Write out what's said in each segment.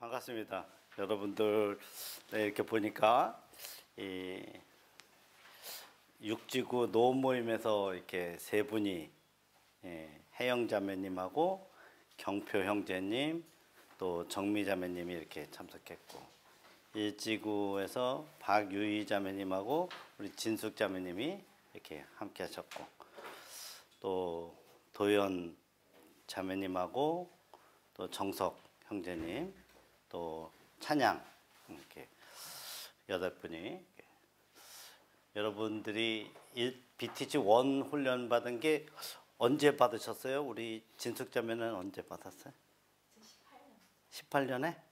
반갑습니다. 여러분들 이렇게 보니까 이 육지구 노원 모임에서 이렇게 세 분이 혜영 자매님하고 경표 형제님 또 정미 자매님이 이렇게 참석했고, 일지구에서 박유희 자매님하고 우리 진숙 자매님이 이렇게 함께 하셨고, 또 도연 자매님하고 또 정석 형제님 또 찬양 이렇게 8분이, 여러분들이 BTG 1 훈련 받은 게 언제 받으셨어요? 우리 진숙 자매는 언제 받았어요? 18년에? 네.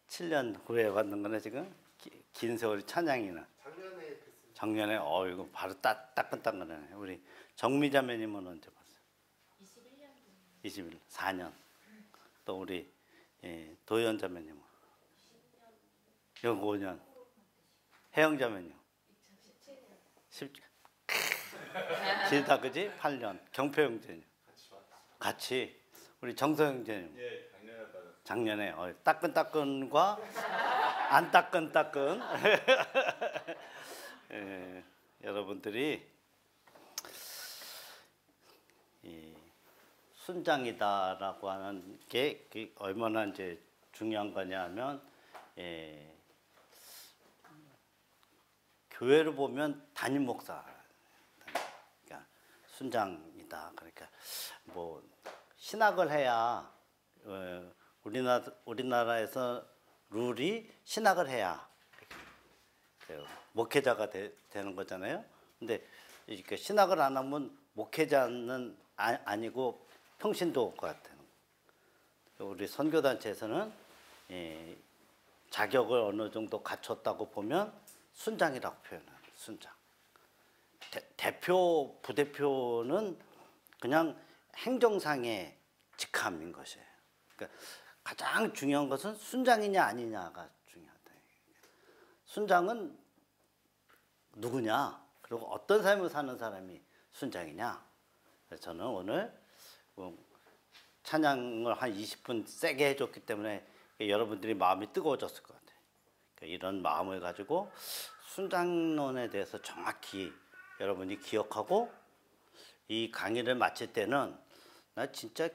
7년 후에 받는 거네 지금? 긴 세월이 찬양이는. 작년에 이거 바로 따끈따끈하네. 우리 정미 자매님은 언제 봤어요? 21년. 21, 4년. 또 우리 도연 자매님은? 5년. 혜영 자매님? 17년. 길다 그지? 8년. 경표 형제님? 같이. 우리 정서 형제님? 예, 작년에 따끈따끈과 안 따끈따끈. 여러분들이 이 순장이다라고 하는 게 얼마나 이제 중요한 거냐면, 교회를 보면 담임 목사, 그러니까 순장이다. 그러니까 뭐 신학을 해야, 우리나라에서 룰이 신학을 해야 목회자가 되는 거잖아요. 근데 이렇게 신학을 안 하면 목회자는 아니고 평신도가 되는 거예요. 우리 선교단체에서는 자격을 어느 정도 갖췄다고 보면 순장이라고 표현해요. 순장. 대표, 부대표는 그냥 행정상의 직함인 것이에요. 그러니까 가장 중요한 것은 순장이냐 아니냐가 중요하다. 순장은 누구냐, 그리고 어떤 삶을 사는 사람이 순장이냐. 그래서 저는 오늘 찬양을 한 20분 세게 해줬기 때문에 여러분들이 마음이 뜨거워졌을 것 같아요. 그러니까 이런 마음을 가지고 순장론에 대해서 정확히 여러분이 기억하고, 이 강의를 마칠 때는 나 진짜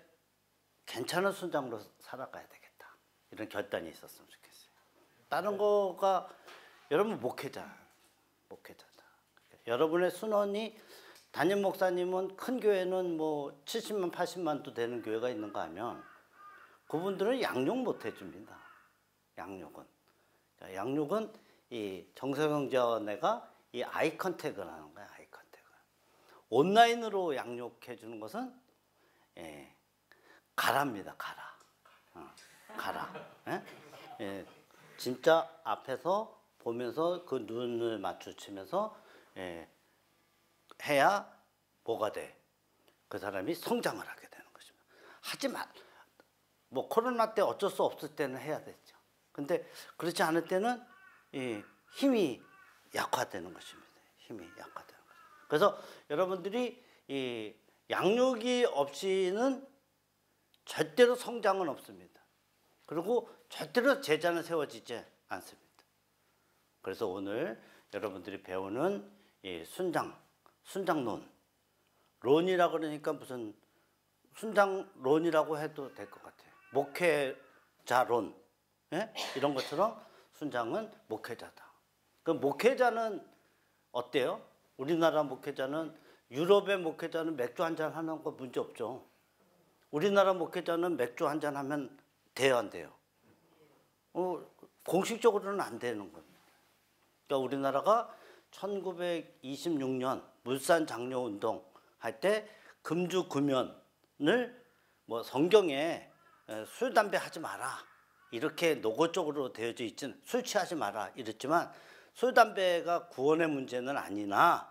괜찮은 순장으로 살아가야 되겠다, 이런 결단이 있었으면 좋겠어요. 다른 거가, 여러분 목회자다. 여러분의 순원이, 담임 목사님은 큰 교회는 뭐 70만 80만도 되는 교회가 있는가 하면 그분들은 양육 못 해줍니다. 양육은 이 정서영 자매가 이 아이 컨택을 하는 거야. 아이 컨택을. 온라인으로 양육해 주는 것은 가라입니다. 가라. 진짜 앞에서 보면서 그 눈을 마주치면서 해야 뭐가 돼? 그 사람이 성장을 하게 되는 것입니다. 하지만 뭐 코로나 때 어쩔 수 없을 때는 해야 되죠. 근데 그렇지 않을 때는 힘이 약화되는 것입니다. 힘이 약화되는 거죠. 그래서 여러분들이 이 양육이 없이는 절대로 성장은 없습니다. 그리고 절대로 제자는 세워지지 않습니다. 그래서 오늘 여러분들이 배우는 이 순장론, 론이라고 그러니까 무슨 순장론이라고 해도 될 것 같아요. 목회자론, 이런 것처럼 순장은 목회자다. 그 목회자는 어때요? 우리나라 목회자는, 유럽의 목회자는 맥주 한잔 하는 거 문제 없죠. 우리나라 목회자는 맥주 한잔 하면 돼요, 안 돼요? 공식적으로는 안 되는 겁니다. 그러니까 우리나라가 1926년 물산 장려 운동 할 때 금주 금연을 뭐 성경에 술 담배 하지 마라 이렇게 노골적으로 되어져 있지는, 술 취하지 마라 이랬지만 술 담배가 구원의 문제는 아니나,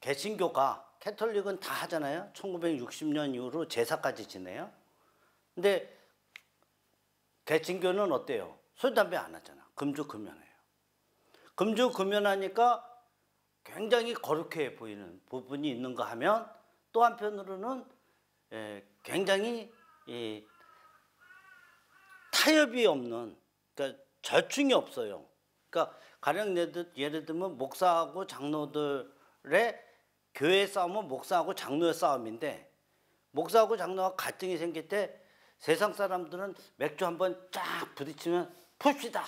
개신교가, 캐톨릭은 다 하잖아요. 1960년 이후로 제사까지 지내요. 근데 개신교는 어때요? 술 담배 안 하잖아. 금주 금연해요. 금주 금연하니까 굉장히 거룩해 보이는 부분이 있는가 하면, 또 한편으로는 굉장히 타협이 없는, 그러니까 절충이 없어요. 그러니까 가령 예를 들면 목사하고 장로들의 교회 싸움은 목사하고 장로의 싸움인데, 목사하고 장로가 갈등이 생길 때 세상 사람들은 맥주 한번 쫙 부딪히면 풉시다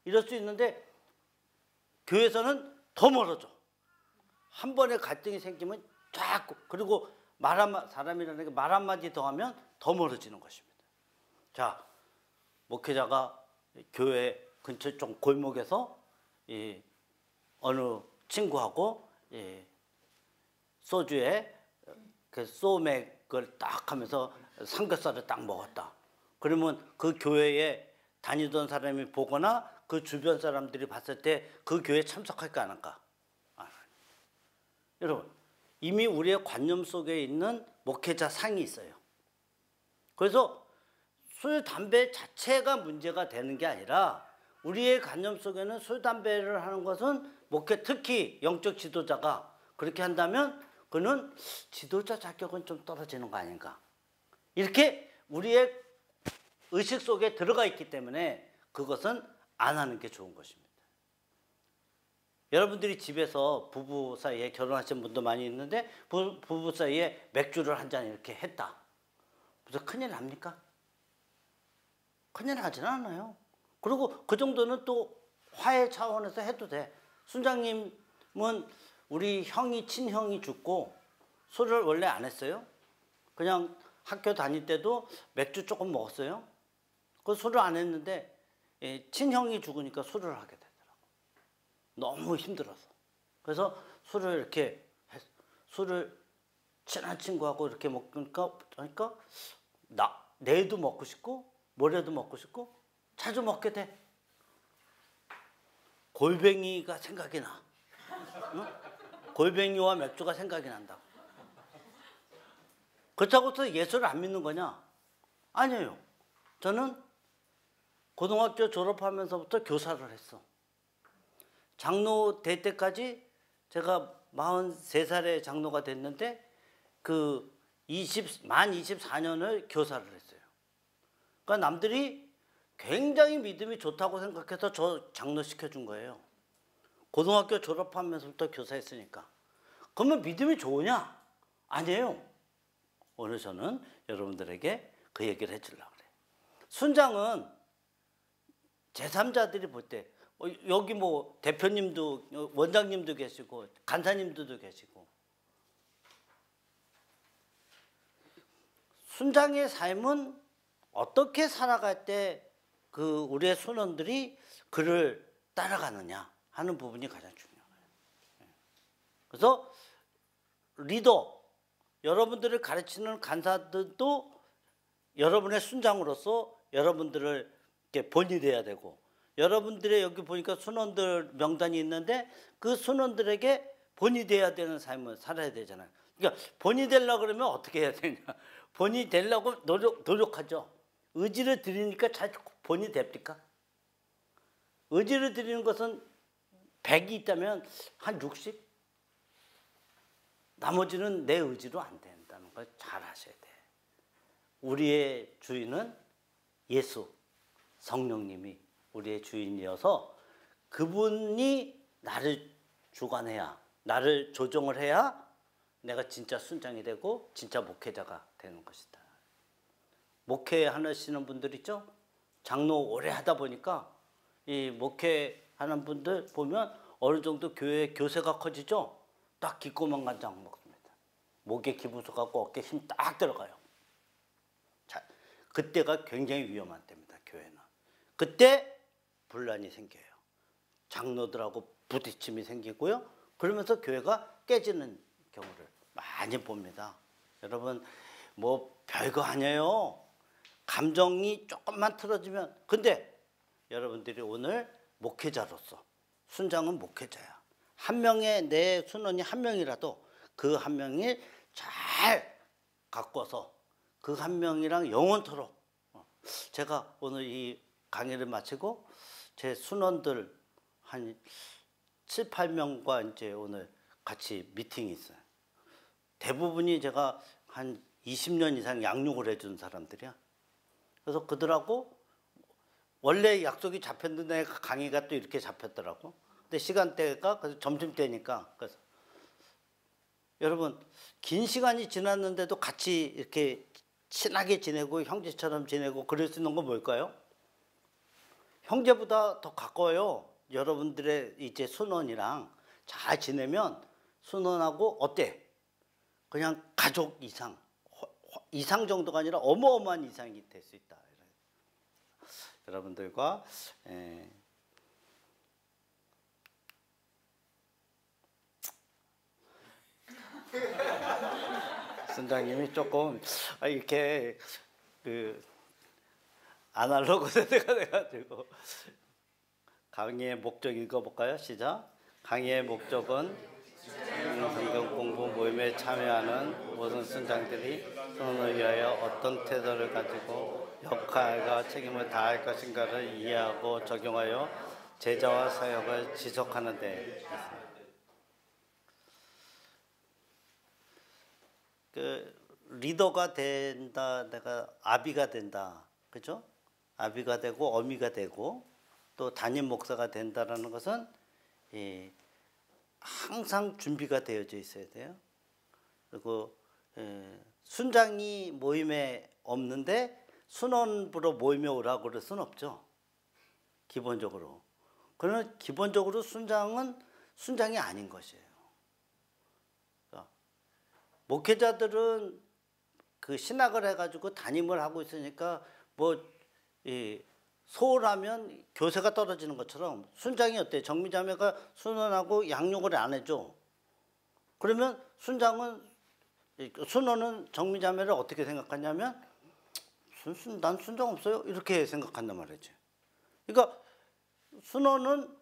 이럴 수 있는데, 교회에서는 더 멀어져. 한 번에 갈등이 생기면 쫙, 그리고 사람이라는 게 말 한마디 더 하면 더 멀어지는 것입니다. 자, 목회자가 교회 근처 좀 골목에서 어느 친구하고 소주에 그 소맥을 딱 하면서 삼겹살을 딱 먹었다. 그러면 그 교회에 다니던 사람이 보거나 그 주변 사람들이 봤을 때 그 교회에 참석할까 안 할까? 안 해요. 여러분, 이미 우리의 관념 속에 있는 목회자 상이 있어요. 그래서 술, 담배 자체가 문제가 되는 게 아니라, 우리의 관념 속에는 술, 담배를 하는 것은 특히 영적 지도자가 그렇게 한다면 그는 지도자 자격은 좀 떨어지는 거 아닌가. 이렇게 우리의 의식 속에 들어가 있기 때문에 그것은 안 하는 게 좋은 것입니다. 여러분들이 집에서 부부 사이에, 결혼하신 분도 많이 있는데 부부 사이에 맥주를 한 잔 이렇게 했다. 무슨 큰일 납니까? 큰일 나지는 않아요. 그리고 그 정도는 또 화해 차원에서 해도 돼. 순장님은 우리 친형이 죽고 술을 원래 안 했어요. 그냥 학교 다닐 때도 맥주 조금 먹었어요. 그 술을 안 했는데 친형이 죽으니까 술을 하게 되더라고. 너무 힘들어서. 그래서 술을 친한 친구하고 이렇게 먹으니까 내일도 먹고 싶고 모레도 먹고 싶고 자주 먹게 돼. 골뱅이가 생각이 나. 응? 골뱅이와 맥주가 생각이 난다. 그렇다고 해서 예수를 안 믿는 거냐? 아니에요. 저는 고등학교 졸업하면서부터 교사를 했어. 장로 될 때까지 제가 43살에 장로가 됐는데 만 24년을 교사를 했어요. 그러니까 남들이 굉장히 믿음이 좋다고 생각해서 저 장로 시켜준 거예요. 고등학교 졸업하면서부터 교사했으니까. 그러면 믿음이 좋으냐? 아니에요. 오늘 저는 여러분들에게 그 얘기를 해주려고 그래요. 순장은 제3자들이 볼 때, 여기 뭐 대표님도, 원장님도 계시고 간사님들도 계시고, 순장의 삶은 어떻게 살아갈 때 우리의 순원들이 그를 따라가느냐 하는 부분이 가장 중요해요. 그래서 리더, 여러분들을 가르치는 간사들도 여러분의 순장으로서 여러분들을 이렇게 본이 돼야 되고, 여러분들의 여기 보니까 순원들 명단이 있는데 그 순원들에게 본이 돼야 되는 삶을 살아야 되잖아요. 그러니까 본이 되려고 그러면 어떻게 해야 되냐? 본이 되려고 노력하죠. 의지를 들이니까 잘 본이 됩니까? 의지를 들이는 것은 100이 있다면 한 60? 나머지는 내 의지로 안 된다는 걸 잘 아셔야 돼. 우리의 주인은 예수, 성령님이 우리의 주인이어서 그분이 나를 주관해야, 나를 조정을 해야 내가 진짜 순장이 되고 진짜 목회자가 되는 것이다. 목회하시는 분들 있죠? 장로 오래 하다 보니까 이 목회하는 분들 보면 어느 정도 교회 교세가 커지죠? 딱 기꼬만 간장 먹습니다. 목에 기부서 갖고 어깨에 힘 딱 들어가요. 자, 그때가 굉장히 위험한 때입니다. 교회는. 그때 분란이 생겨요. 장로들하고 부딪힘이 생기고요. 그러면서 교회가 깨지는 경우를 많이 봅니다. 여러분, 뭐 별거 아니에요. 감정이 조금만 틀어지면. 근데 여러분들이 오늘 목회자로서, 순장은 목회자야. 한 명의 내 순원이 한 명이라도 그 한 명이 잘 가꿔서 그 한 명이랑 영원토록, 제가 오늘 이 강의를 마치고 제 순원들 한 7, 8명과 이제 오늘 같이 미팅이 있어요. 대부분이 제가 한 20년 이상 양육을 해준 사람들이야. 그래서 그들하고 원래 약속이 잡혔는데 강의가 또 이렇게 잡혔더라고. 근데 시간대가 그래서 점심때니까. 그래서 여러분 긴 시간이 지났는데도 같이 이렇게 친하게 지내고 형제처럼 지내고 그럴 수 있는 건 뭘까요? 형제보다 더 가까워요. 여러분들의 이제 순원이랑 잘 지내면 순원하고 어때? 그냥 가족 이상, 이상 정도가 아니라 어마어마한 이상이 될 수 있다. 여러분들과 선장님이 조금 이렇게 그 아날로그 세대가 돼가지고 강의의 목적 읽어볼까요? 시작. 강의의 목적은 성경 공부 모임에 참여하는 모든 순장들이 선언을 위하여 어떤 태도를 가지고 역할과 책임을 다할 것인가를 이해하고 적용하여 제자와 사역을 지속하는 데 있습니다. 그 리더가 된다, 내가 아비가 된다, 그죠? 아비가 되고 어미가 되고 또 담임 목사가 된다라는 것은 항상 준비가 되어져 있어야 돼요. 그리고 순장이 모임에 없는데 순원부로 모임에 오라고 그럴 수는 없죠. 기본적으로. 그러나 기본적으로 순장은 순장이 아닌 것이에요. 목회자들은 그 신학을 해가지고 담임을 하고 있으니까 뭐 소홀하면 교세가 떨어지는 것처럼 순장이 어때? 정미자매가 순원하고 양육을 안 해줘. 그러면 순원은 정미자매를 어떻게 생각하냐면 난 순장 없어요 이렇게 생각한단 말이지. 그러니까 순원은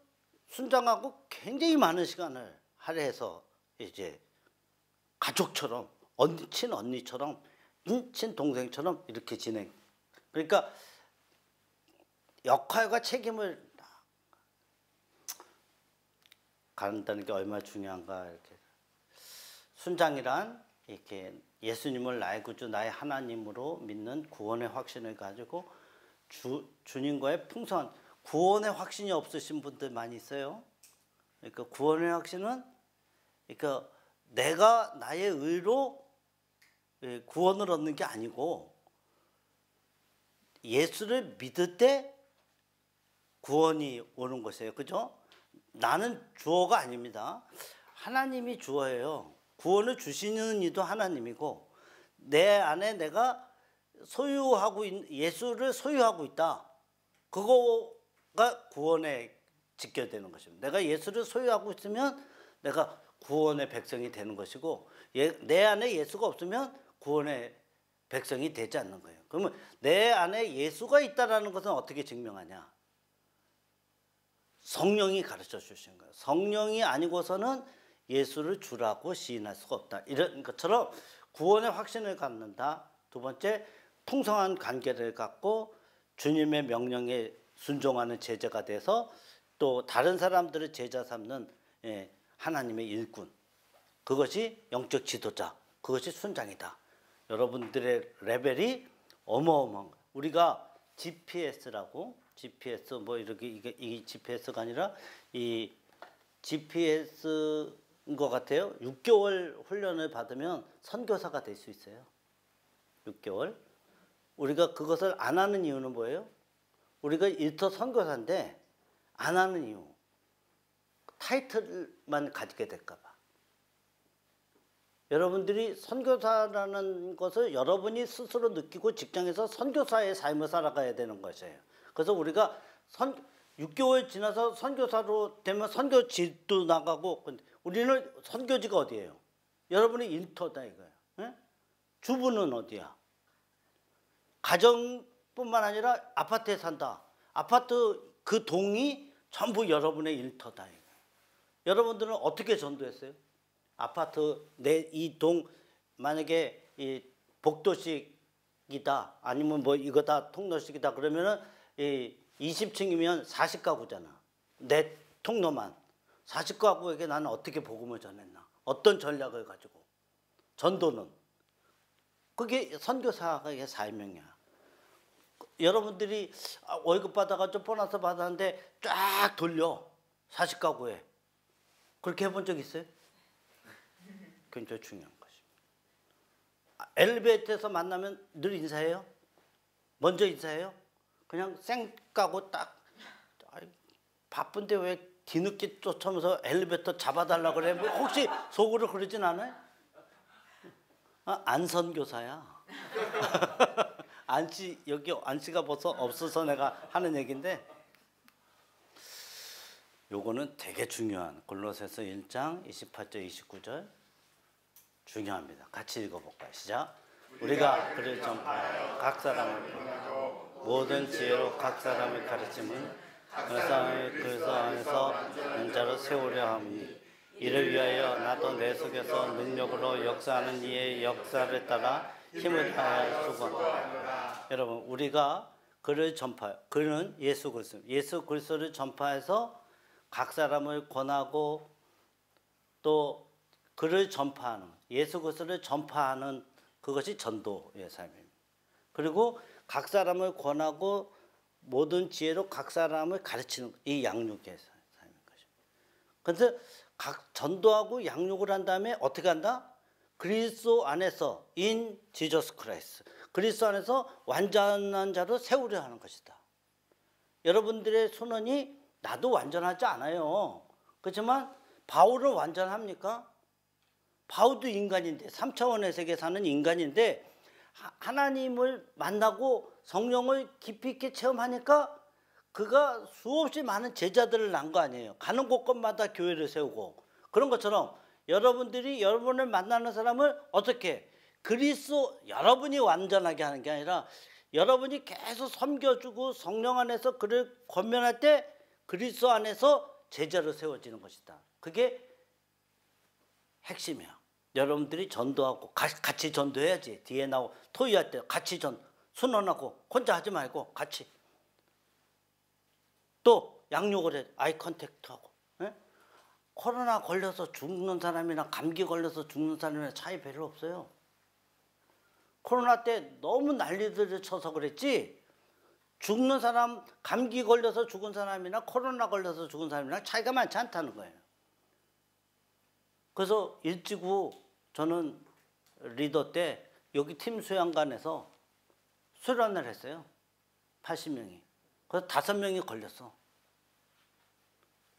순장하고 굉장히 많은 시간을 할애해서 이제 가족처럼 친언니처럼 친동생처럼 이렇게 진행. 그러니까 역할과 책임을 갖는다는 게 얼마나 중요한가. 이렇게 순장이란 이렇게 예수님을 나의 구주 나의 하나님으로 믿는 구원의 확신을 가지고 주님과의 풍성한 구원의 확신이 없으신 분들 많이 있어요. 그러니까 구원의 확신은 그러니까 내가 나의 의로 구원을 얻는 게 아니고 예수를 믿을 때 구원이 오는 것이에요. 그죠? 나는 주어가 아닙니다. 하나님이 주어예요. 구원을 주시는 이도 하나님이고 내 안에 내가 예수를 소유하고 있다. 그거가 구원에 직결되는 것입니다. 내가 예수를 소유하고 있으면 내가 구원의 백성이 되는 것이고 내 안에 예수가 없으면 구원의 백성이 되지 않는 거예요. 그러면 내 안에 예수가 있다는 것은 어떻게 증명하냐? 성령이 가르쳐 주신 거예요. 성령이 아니고서는 예수를 주라고 시인할 수가 없다. 이런 것처럼 구원의 확신을 갖는다. 두 번째, 풍성한 관계를 갖고 주님의 명령에 순종하는 제자가 돼서 또 다른 사람들을 제자 삼는 하나님의 일꾼. 그것이 영적 지도자. 그것이 순장이다. 여러분들의 레벨이 어마어마한 거예요. 우리가 GPS 뭐 이렇게 이 GPS가 아니라 이 GPS인 것 같아요. 6개월 훈련을 받으면 선교사가 될 수 있어요. 6개월. 우리가 그것을 안 하는 이유는 뭐예요? 우리가 일터 선교사인데 안 하는 이유. 타이틀만 가지게 될까 봐. 여러분들이 선교사라는 것을 여러분이 스스로 느끼고 직장에서 선교사의 삶을 살아가야 되는 것이에요. 그래서 우리가 6개월 지나서 선교사로 되면 선교지도 나가고 우리는 선교지가 어디예요? 여러분이 일터다 이거예요. 네? 주부는 어디야? 가정뿐만 아니라 아파트에 산다. 아파트 그 동이 전부 여러분의 일터다 이거예요. 여러분들은 어떻게 전도했어요? 아파트 내 이 동 만약에 이 복도식이다 아니면 뭐 이거다 통로식이다 그러면은 이 20층이면 40가구잖아. 내 통로만 40가구에게 나는 어떻게 복음을 전했나? 어떤 전략을 가지고? 전도는 그게 선교사의 사명이야. 여러분들이 월급 받아가지고 보너스 받았는데 쫙 돌려. 40가구에. 그렇게 해본 적 있어요? 굉장히 중요한 것입니다. 엘리베이터에서 만나면 늘 인사해요? 먼저 인사해요? 그냥 쌩 까고 딱 바쁜데 왜 뒤늦게 쫓아오면서 엘리베이터 잡아달라고 그래? 뭐 혹시 속으로 그러진 않아요? 안선교사야. 안씨 여기 안씨가 벌써 없어서 내가 하는 얘기인데 요거는 되게 중요한 골로새서 1장 28절 29절 중요합니다. 같이 읽어볼까요? 시작. 우리가 그를 전파하여 각 사람을 모든 지혜로 각 사람을 가르침은 그 안에서 인자로 세우려 함이니 이를 위하여 나도 내 속에서 능력으로 역사하는 이의 역사를 따라 힘을 다하여 수고하노라. 여러분 우리가 그를 전파, 그는 예수 그리스도, 예수 그리스도를 전파해서 각 사람을 권하고 또 그를 전파하는, 예수 그리스도를 전파하는 그것이 전도의 삶입니다. 그리고 각 사람을 권하고 모든 지혜로 각 사람을 가르치는 이 양육의 삶인 것입니다. 그래서 각 전도하고 양육을 한 다음에 어떻게 한다? 그리스도 안에서 in Jesus Christ, 그리스도 안에서 완전한 자로 세우려 하는 것이다. 여러분들의 선언이 나도 완전하지 않아요. 그렇지만 바울은 완전합니까? 바울도 인간인데 3차원의 세계에 사는 인간인데 하나님을 만나고 성령을 깊이 있게 체험하니까 그가 수없이 많은 제자들을 낳은 거 아니에요. 가는 곳곳마다 교회를 세우고. 그런 것처럼 여러분들이 여러분을 만나는 사람을 어떻게 그리스도 여러분이 완전하게 하는 게 아니라 여러분이 계속 섬겨주고 성령 안에서 그를 권면할 때 그리스도 안에서 제자로 세워지는 것이다. 그게 핵심이야. 여러분들이 전도하고 같이 전도해야지. 뒤에 나오고 토의할 때 같이 순원하고 혼자 하지 말고 같이. 또 양육을 해. 아이 컨택트하고. 예? 코로나 걸려서 죽는 사람이나 감기 걸려서 죽는 사람이나 차이 별로 없어요. 코로나 때 너무 난리들을 쳐서 그랬지 죽는 사람, 감기 걸려서 죽은 사람이나 코로나 걸려서 죽은 사람이랑 차이가 많지 않다는 거예요. 그래서 일지구 저는 리더 때 여기 팀 수양관에서 수련을 했어요. 80명이. 그래서 5명이 걸렸어.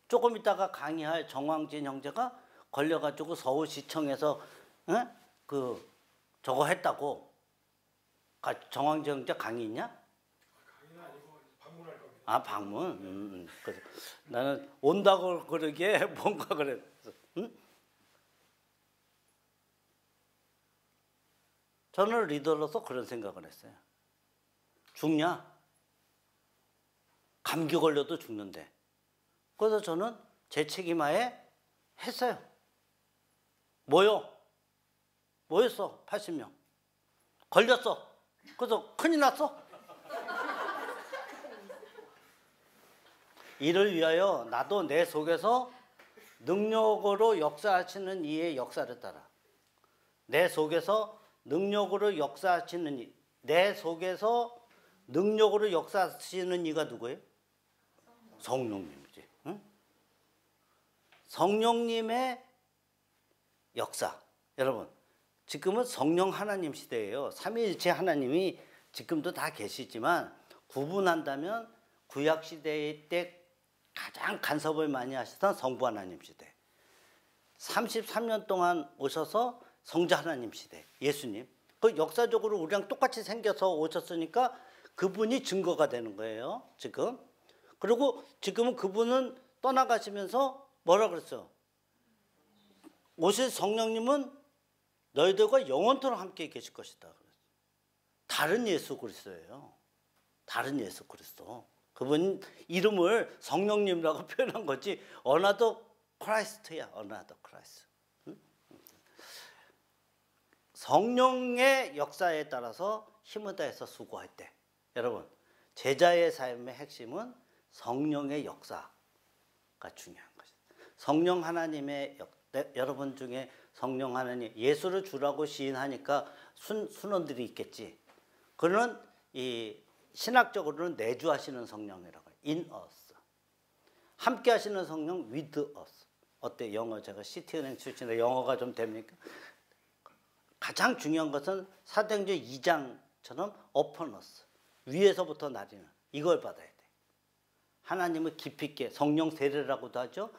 조금 있다가 강의할 정황진 형제가 걸려가지고 서울시청에서 저거 했다고. 정황진 형제 강의 있냐? 강의는 아니고 방문할 겁니다. 아 방문? 그래서 나는 온다고 그러기에 뭔가 그랬어. 응? 저는 리더로서 그런 생각을 했어요. 죽냐? 감기 걸려도 죽는데. 그래서 저는 제 책임하에 했어요. 모였어. 80명. 걸렸어. 그래서 큰일 났어. 이를 위하여 나도 내 속에서 능력으로 역사하시는 이의 역사를 따라. 내 속에서 능력으로 역사하시는 이, 내 속에서 능력으로 역사하시는 이가 누구예요? 성령님이지. 응? 성령님의 역사. 여러분, 지금은 성령 하나님 시대예요. 삼위일체 하나님이 지금도 다 계시지만 구분한다면 구약 시대 때 가장 간섭을 많이 하시던 성부 하나님 시대. 33년 동안 오셔서 성자 하나님 시대, 예수님. 그 역사적으로 우리랑 똑같이 생겨서 오셨으니까 그분이 증거가 되는 거예요, 지금. 그리고 지금은 그분은 떠나가시면서 뭐라 그랬어요? 오실 성령님은 너희들과 영원토록 함께 계실 것이다. 다른 예수 그리스도예요. 다른 예수 그리스도. 그분 이름을 성령님이라고 표현한 거지. Another Christ야. Another Christ. 성령의 역사에 따라서 힘을 다해서 수고할 때, 여러분 제자의 삶의 핵심은 성령의 역사가 중요한 것입니다. 성령 하나님의 여러분 중에 성령 하나님 예수를 주라고 시인하니까 순원들이 있겠지. 그는 이 신학적으로는 내주하시는 성령이라고 해요. in us. 함께 하시는 성령 with us. 어때? 영어 제가 시티은행 출신에 영어가 좀 됩니까? 가장 중요한 것은 사도행전 2장처럼 upon us. 위에서부터 나리는 이걸 받아야 돼. 하나님을 깊이 있게 성령 세례라고도 하죠.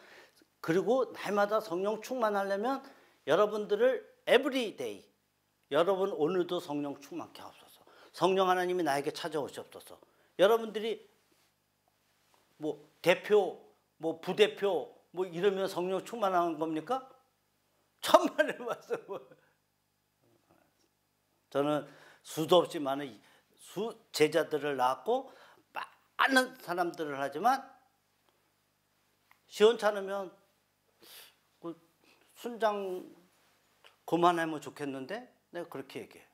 그리고 날마다 성령 충만하려면 여러분들을 everyday 여러분 오늘도 성령 충만케 하옵소서. 성령 하나님이 나에게 찾아오시옵소서. 여러분들이 뭐 대표, 뭐 부대표 뭐 이러면 성령 충만한 겁니까? 천만의 말씀을. 저는 수도 없이 많은 제자들을 낳았고 많은 사람들을 하지만 시원찮으면 순장 그만하면 좋겠는데 내가 그렇게 얘기해요.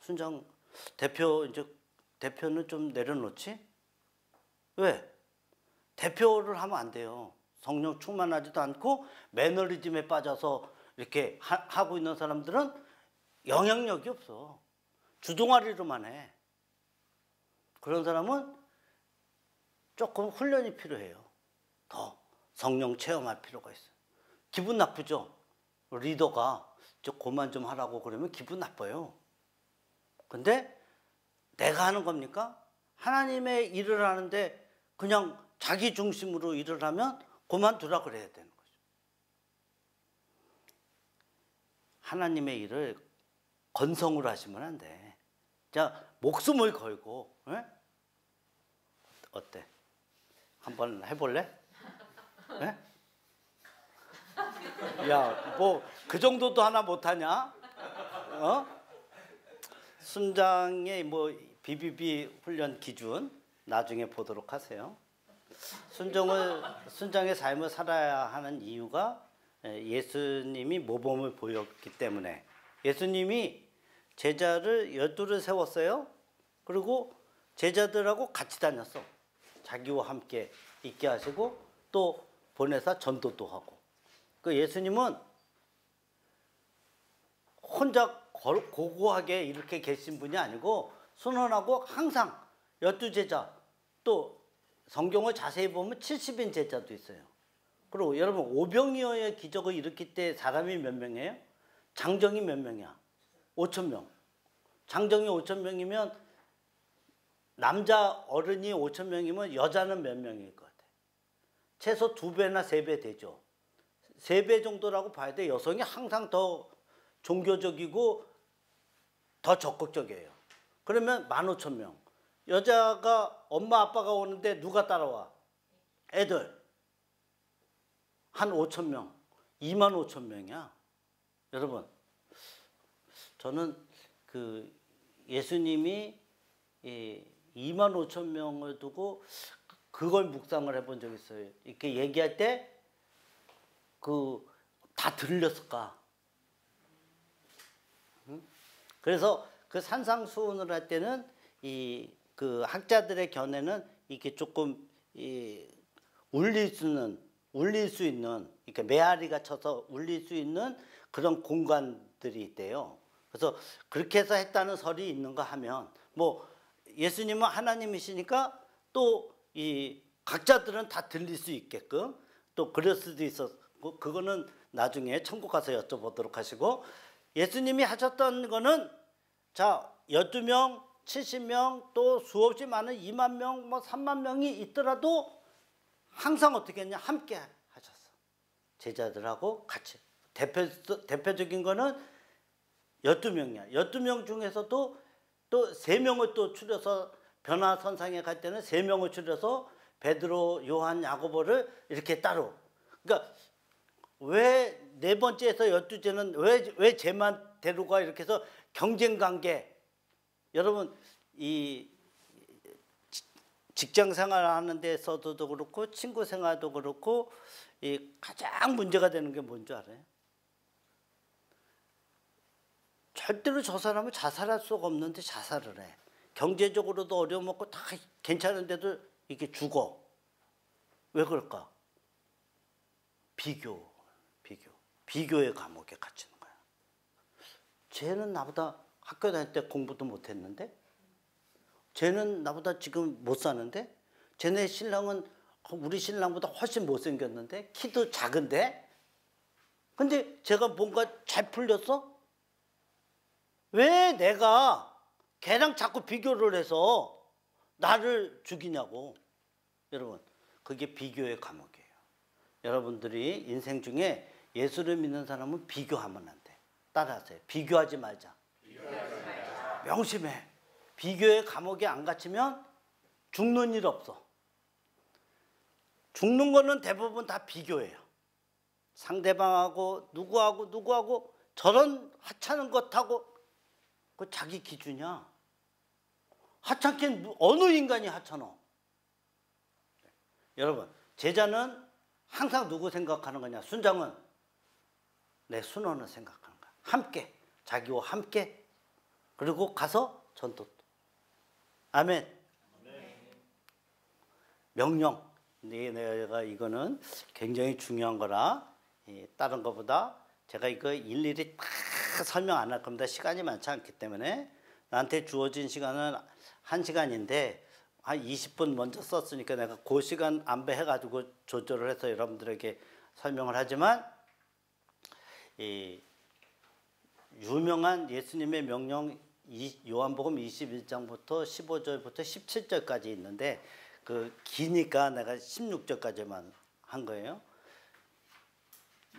순장 대표는 좀 내려놓지? 왜? 대표를 하면 안 돼요. 성령 충만하지도 않고 매너리즘에 빠져서 이렇게 하고 있는 사람들은 영향력이 없어. 주둥아리로만 해. 그런 사람은 조금 훈련이 필요해요. 더 성령 체험할 필요가 있어요. 기분 나쁘죠? 리더가 저 그만 좀 하라고 그러면 기분 나빠요. 근데 내가 하는 겁니까? 하나님의 일을 하는데 그냥 자기 중심으로 일을 하면 그만두라 그래야 되는 거죠. 하나님의 일을 건성으로 하시면 안 돼. 자, 목숨을 걸고, 에? 어때? 한번 해볼래? 에? 야, 뭐 그 정도도 하나 못하냐? 어? 순장의 뭐 BBB 훈련 기준 나중에 보도록 하세요. 순장의 삶을 살아야 하는 이유가 예수님이 모범을 보였기 때문에. 예수님이 제자를 12를 세웠어요. 그리고 제자들하고 같이 다녔어. 자기와 함께 있게 하시고 또 보내서 전도도 하고. 그 예수님은 혼자 고고하게 이렇게 계신 분이 아니고 순원하고 항상 12제자, 또 성경을 자세히 보면 70인 제자도 있어요. 그리고 여러분 오병이어의 기적을 일으킬 때 사람이 몇 명이에요? 장정이 몇 명이야? 5,000명. 장정이 5,000명이면 남자 어른이 5,000명이면 여자는 몇 명일 것 같아? 최소 2배나 3배 되죠. 3배 정도라고 봐야 돼. 여성이 항상 더 종교적이고 더 적극적이에요. 그러면 15,000명. 여자가 엄마 아빠가 오는데 누가 따라와? 애들. 한 5,000명. 25,000명이야. 여러분, 저는 그 예수님이 25,000명을 두고 그걸 묵상을 해본 적이 있어요. 이렇게 얘기할 때 다 들렸을까? 그래서 그 산상수훈을 할 때는 그 학자들의 견해는 이렇게 조금 울릴 수 있는 이렇게 메아리가 쳐서 울릴 수 있는 그런 공간들이 있대요. 그래서 그렇게 해서 했다는 설이 있는가 하면 뭐 예수님은 하나님이시니까 또 이 각자들은 다 들릴 수 있게끔 또 그럴 수도 있었고 그거는 나중에 천국 가서 여쭤보도록 하시고 예수님이 하셨던 거는 자 12명, 70명 또 수없이 많은 2만 명, 뭐 3만 명이 있더라도 항상 어떻게 했냐 함께 하셨어. 제자들하고 같이. 대표적인 거는 12명이야. 12명 중에서도 또 3명을 또 추려서 변화선상에 갈 때는 3명을 추려서 베드로, 요한, 야고보를 이렇게 따로. 그러니까 왜 네 번째에서 12제는 왜 쟤만 데려가 이렇게 해서 경쟁관계. 여러분 이 직장 생활하는 데서도 그렇고 친구 생활도 그렇고 이 가장 문제가 되는 게 뭔지 알아요? 절대로 저 사람은 자살할 수가 없는데 자살을 해. 경제적으로도 어려움없고 다 괜찮은데도 이게 죽어. 왜 그럴까? 비교의 감옥에 갇히는 거야. 쟤는 나보다 학교 다닐 때 공부도 못했는데 쟤는 나보다 지금 못 사는데, 쟤네 신랑은 우리 신랑보다 훨씬 못생겼는데, 키도 작은데, 근데 제가 뭔가 잘 풀렸어? 왜 내가 걔랑 자꾸 비교를 해서 나를 죽이냐고. 여러분, 그게 비교의 감옥이에요. 여러분들이 인생 중에 예수를 믿는 사람은 비교하면 안 돼. 따라하세요. 비교하지 말자. 명심해. 비교의 감옥에 안 갇히면 죽는 일 없어. 죽는 거는 대부분 다 비교예요. 상대방하고 누구하고 저런 하찮은 것하고, 그 자기 기준이야. 하찮게 어느 인간이 하찮아. 여러분, 제자는 항상 누구 생각하는 거냐? 순장은 내 순원을 생각하는 거야. 함께, 자기와 함께. 그리고 가서 전도. 아멘. 명령. 내가 이거는 굉장히 중요한 거라, 다른 것보다 제가 이거 일일이 다 설명 안 할 겁니다. 시간이 많지 않기 때문에. 나한테 주어진 시간은 1시간인데 한 20분 먼저 썼으니까 내가 그 시간 안배해가지고 조절을 해서 여러분들에게 설명을 하지만, 이 유명한 예수님의 명령 요한복음 21장부터 15절부터 17절까지 있는데, 그 기니까 내가 16절까지만 한 거예요.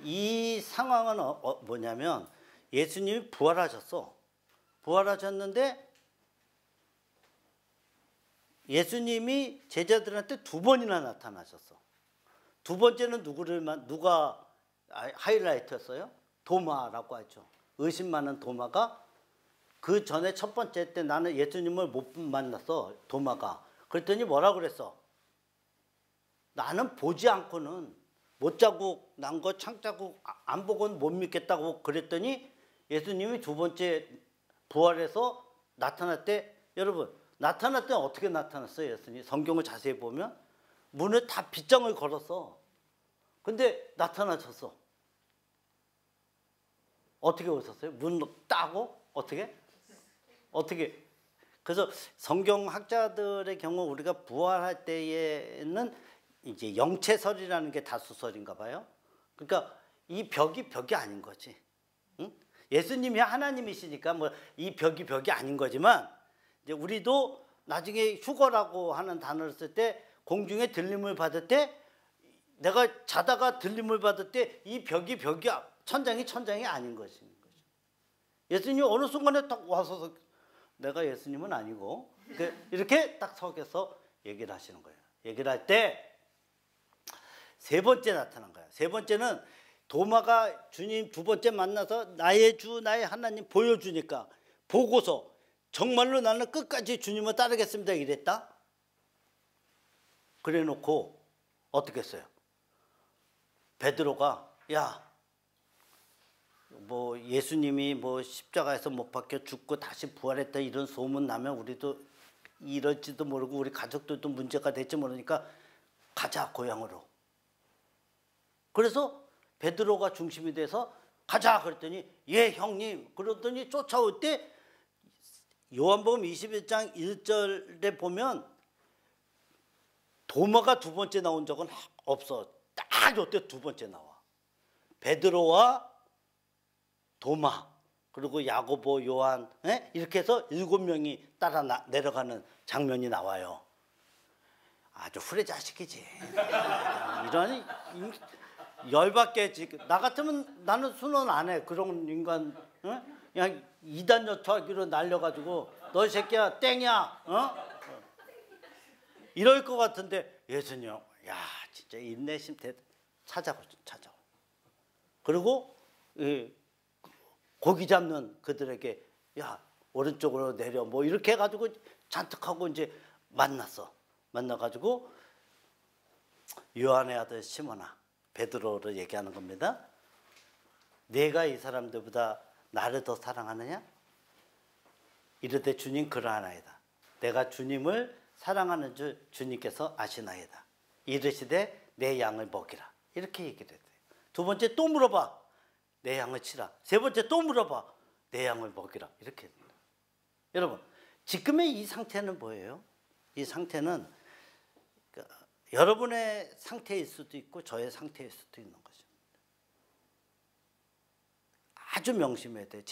이 상황은 뭐냐면, 예수님이 부활하셨어. 부활하셨는데 예수님이 제자들한테 2번이나 나타나셨어. 2번째는 누가 하이라이트였어요? 도마라고 하죠. 의심 많은 도마가, 그 전에 첫 번째 때 나는 예수님을 못 만났어, 도마가. 그랬더니 뭐라 그랬어? 나는 보지 않고는, 못자국 난 거 창자국 안 보고는 못 믿겠다고 그랬더니 예수님이 2번째 부활해서 나타날 때, 여러분, 나타날 때는 어떻게 나타났어요? 예수님 성경을 자세히 보면 문에 다 빗장을 걸었어. 근데 나타나셨어. 어떻게 오셨어요? 문 따고? 어떻게? 그래서 성경학자들의 경우 우리가 부활할 때에는 이제 영체설이라는 게 다수설인가 봐요. 그러니까 이 벽이 아닌 거지. 응? 예수님이 하나님이시니까 뭐 이 벽이 아닌 거지만, 이제 우리도 나중에 휴거라고 하는 단어를 쓸 때, 공중에 들림을 받을 때, 내가 자다가 들림을 받을 때 이 벽이 천장이 아닌 것인 거죠. 예수님이 어느 순간에 딱 와서 내가 예수님은 아니고, 이렇게 딱 서게서 얘기를 하시는 거예요. 얘기를 할 때 3번째 나타난 거예요. 3번째는 도마가 주님 2번째 만나서 나의 주 나의 하나님 보여주니까, 보고서 정말로 나는 끝까지 주님을 따르겠습니다 이랬다. 그래 놓고 어떻게 했어요? 베드로가, 야, 뭐 예수님이 뭐 십자가에서 못 박혀 죽고 다시 부활했다 이런 소문 나면 우리도 이럴지도 모르고 우리 가족들도 문제가 될지 모르니까 가자, 고향으로. 그래서 베드로가 중심이 돼서 가자 그랬더니, 예 형님. 그러더니 쫓아올 때 요한복음 21장 1절에 보면 도마가 2번째 나온 적은 없어. 딱 이때 2번째 나와. 베드로와 도마, 그리고 야고보, 요한, 이렇게 해서 7명이 따라 내려가는 장면이 나와요. 아주 후레자식이지. 이런 열받게. 나 같으면 나는 순원 안 해. 그런 인간, 그냥 이단 여투하기로 날려가지고 너 이 새끼야 땡이야, 이럴 것 같은데, 예수님, 야 진짜 인내심 찾아오. 그리고 고기 잡는 그들에게, 야 오른쪽으로 내려, 뭐 이렇게 해가지고 잔뜩 하고 이제 만나가지고 요한의 아들 시몬아, 베드로를 얘기하는 겁니다. 내가 이 사람들보다 나를 더 사랑하느냐? 이르되 주님 그러하나이다. 내가 주님을 사랑하는 줄 주님께서 아시나이다. 이르시되 내 양을 먹이라. 이렇게 얘기를 했어요. 2번째 또 물어봐. 내 양을 치라. 3번째 또 물어봐. 내 양을 먹이라. 이렇게 했습니다. 여러분, 지금의 이 상태는 뭐예요? 이 상태는 여러분의 상태일 수도 있고 저의 상태일 수도 있는 것입니다. 아주 명심해야 돼요.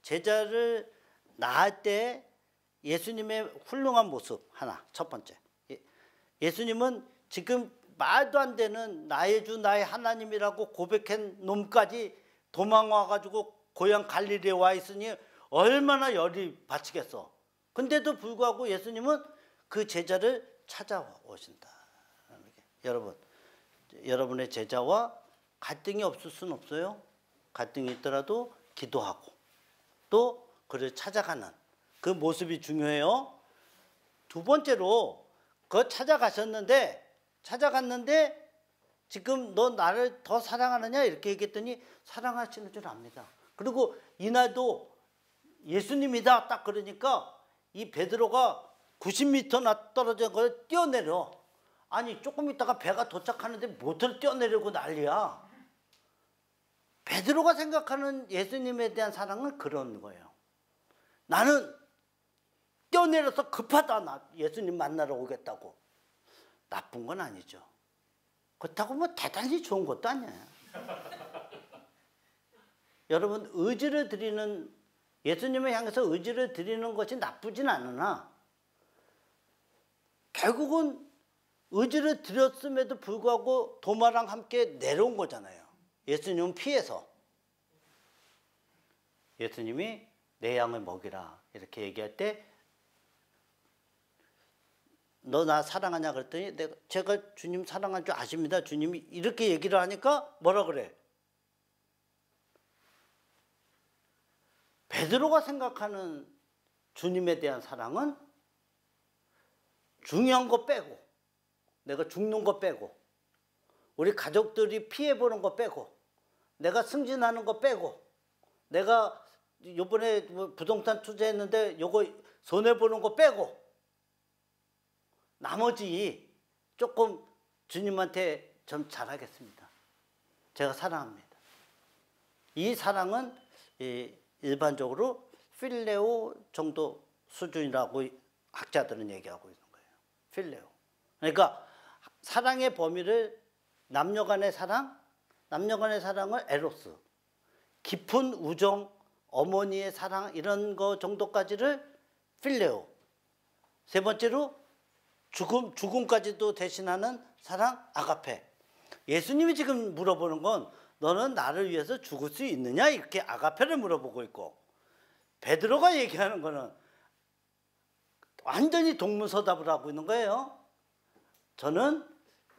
제자를 낳을 때 예수님의 훌륭한 모습 하나, 첫 번째. 예수님은 지금 말도 안 되는 나의 주 나의 하나님이라고 고백한 놈까지 도망와가지고 고향 갈릴리에 와 있으니 얼마나 열이 받치겠어. 근데도 불구하고 예수님은 그 제자를 찾아오신다. 여러분, 여러분의 제자와 갈등이 없을 수는 없어요. 갈등이 있더라도 기도하고 또 그를 찾아가는 그 모습이 중요해요. 두 번째로 그 찾아갔는데 지금 너 나를 더 사랑하느냐 이렇게 얘기했더니 사랑하시는 줄 압니다. 그리고 이날도 예수님이다 딱 그러니까 이 베드로가 90m 떨어진 걸 뛰어내려. 아니 조금 있다가 배가 도착하는데 모터를 뛰어내리고 난리야. 베드로가 생각하는 예수님에 대한 사랑은 그런 거예요. 나는 뛰어내려서 급하다. 나 예수님 만나러 오겠다고. 나쁜 건 아니죠. 그렇다고 뭐 대단히 좋은 것도 아니에요. 여러분 의지를 드리는 예수님을 향해서 의지를 드리는 것이 나쁘진 않으나 결국은 의지를 드렸음에도 불구하고 도마랑 함께 내려온 거잖아요. 예수님은 피해서. 예수님이 내 양을 먹이라 이렇게 얘기할 때 너 나 사랑하냐 그랬더니 제가 주님 사랑한 줄 아십니다. 주님이 이렇게 얘기를 하니까 뭐라 그래? 베드로가 생각하는 주님에 대한 사랑은 중요한 거 빼고 내가 죽는 거 빼고 우리 가족들이 피해보는 거 빼고 내가 승진하는 거 빼고 내가 이번에 부동산 투자했는데 요거 손해보는 거 빼고 나머지 조금 주님한테 좀 잘하겠습니다. 제가 사랑합니다. 이 사랑은 일반적으로 필레오 정도 수준이라고 학자들은 얘기하고 있는 거예요. 필레오. 그러니까 사랑의 범위를 남녀간의 사랑을 에로스, 깊은 우정, 어머니의 사랑 이런 거 정도까지를 필레오. 세 번째로 죽음까지도 대신하는 사랑 아가페. 예수님이 지금 물어보는 건 너는 나를 위해서 죽을 수 있느냐 이렇게 아가페를 물어보고 있고 베드로가 얘기하는 거는 완전히 동문서답을 하고 있는 거예요. 저는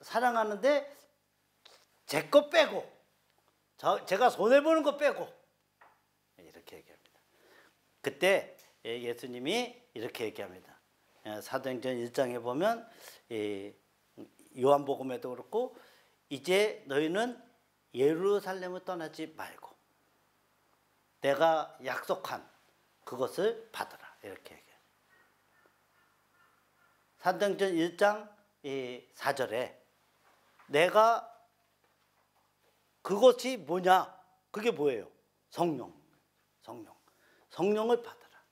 사랑하는데 제 거 빼고 제가 손해보는 거 빼고 이렇게 얘기합니다. 그때 예수님이 이렇게 얘기합니다. 사도행전 1장에 보면 요한복음에도 그렇고 이제 너희는 예루살렘을 떠나지 말고 내가 약속한 그것을 받으라 이렇게 얘기해요. 사도행전 1장 4절에 내가 그것이 뭐냐? 그게 뭐예요? 성령을 받으라.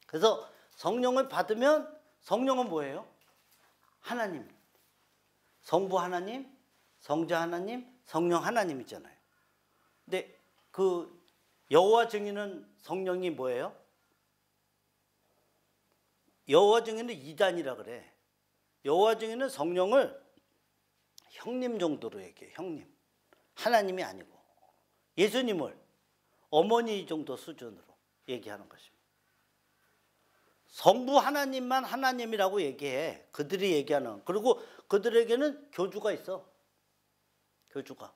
그래서 성령을 받으면 성령은 뭐예요? 하나님. 성부 하나님, 성자 하나님, 성령 하나님이잖아요. 근데 그 여호와 증인은 성령이 뭐예요? 여호와 증인은 이단이라 그래. 여호와 증인은 성령을 형님 정도로 얘기해요. 형님. 하나님이 아니고 예수님을 어머니 정도 수준으로 얘기하는 것입니다. 성부 하나님만 하나님이라고 얘기해. 그들이 얘기하는. 그리고 그들에게는 교주가 있어. 교주가.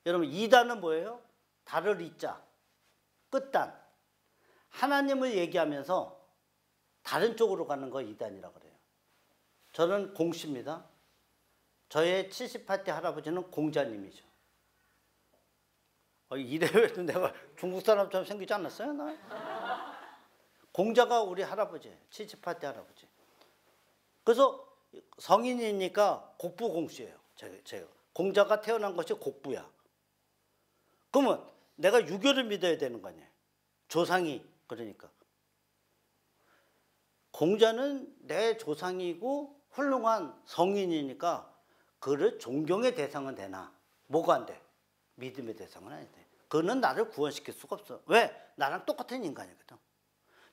여러분 이단은 뭐예요? 달을 이자. 끝단. 하나님을 얘기하면서 다른 쪽으로 가는 거 이단이라고 그래요. 저는 공씨입니다. 저의 78대 할아버지는 공자님이죠. 이래봬도 내가 중국 사람처럼 생기지 않았어요? 나? 공자가 우리 할아버지예요. 78대 할아버지. 그래서 성인이니까 곡부공씨예요. 제가. 공자가 태어난 것이 곡부야. 그러면 내가 유교를 믿어야 되는 거 아니에요. 조상이 그러니까. 공자는 내 조상이고 훌륭한 성인이니까 그를 존경의 대상은 되나 뭐가 안 돼? 믿음의 대상은 아니 돼. 그는 나를 구원시킬 수가 없어. 왜? 나랑 똑같은 인간이거든.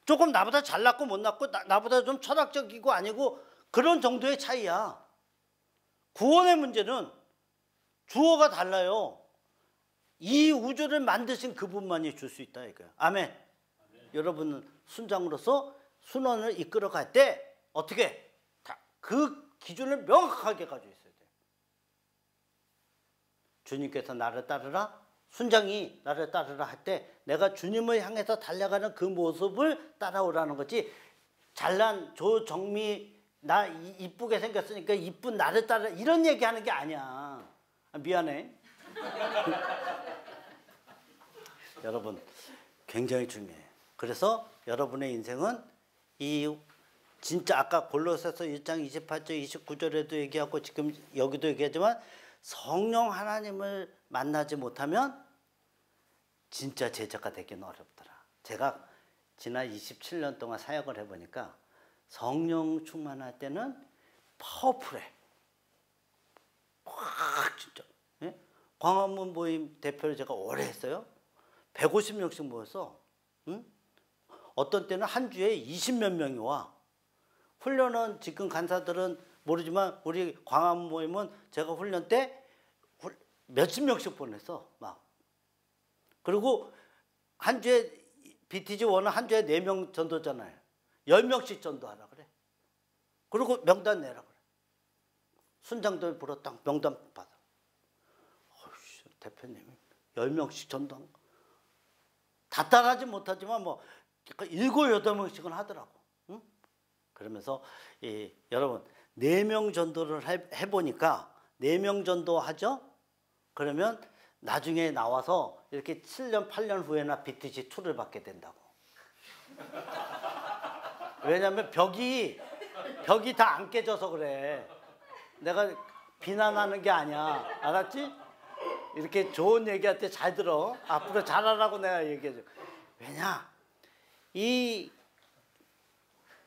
조금 나보다 잘났고 못났고 나보다 좀 철학적이고 아니고 그런 정도의 차이야. 구원의 문제는 주어가 달라요. 이 우주를 만드신 그분만이 줄 수 있다 이거야. 아멘. 여러분은 순장으로서 순원을 이끌어 갈 때 어떻게 그 기준을 명확하게 가지고 있어야 돼. 주님께서 나를 따르라, 순장이 나를 따르라 할 때 내가 주님을 향해서 달려가는 그 모습을 따라오라는 거지. 잘난 조정미 나 이쁘게 생겼으니까 이쁜 나를 따라 이런 얘기하는 게 아니야. 미안해. 여러분 굉장히 중요해. 그래서 여러분의 인생은 이 진짜 아까 골로새서 1장 28절 29절에도 얘기하고 지금 여기도 얘기하지만 성령 하나님을 만나지 못하면 진짜 제자가 되기는 어렵더라. 제가 지난 27년 동안 사역을 해보니까 성령 충만할 때는 파워풀해. 확 진짜. 예? 광화문 모임 대표를 제가 오래 했어요. 150명씩 모였어. 응? 어떤 때는 한 주에 20몇 명이 와. 훈련은 지금 간사들은 모르지만 우리 광화문 모임은 제가 훈련 때 몇십 명씩 보냈어. 막. 그리고 한 주에 BTG1은 한 주에 4명 전도잖아요. 10명씩 전도하라 그래. 그리고 명단 내라 그래. 순장들 불었다 명단 받아. 어이씨, 대표님이 10명씩 전도한 거. 다 따라하지 못하지만 뭐 7, 8명씩은 하더라고. 응? 그러면서 여러분 4명 전도를 해보니까 4명 전도하죠? 그러면 나중에 나와서 이렇게 7년 8년 후에나 BTG2를 받게 된다고. 왜냐하면 벽이 다 안 깨져서 그래. 내가 비난하는 게 아니야. 알았지? 이렇게 좋은 얘기할 때 잘 들어. 앞으로 잘하라고 내가 얘기해줘. 왜냐? 이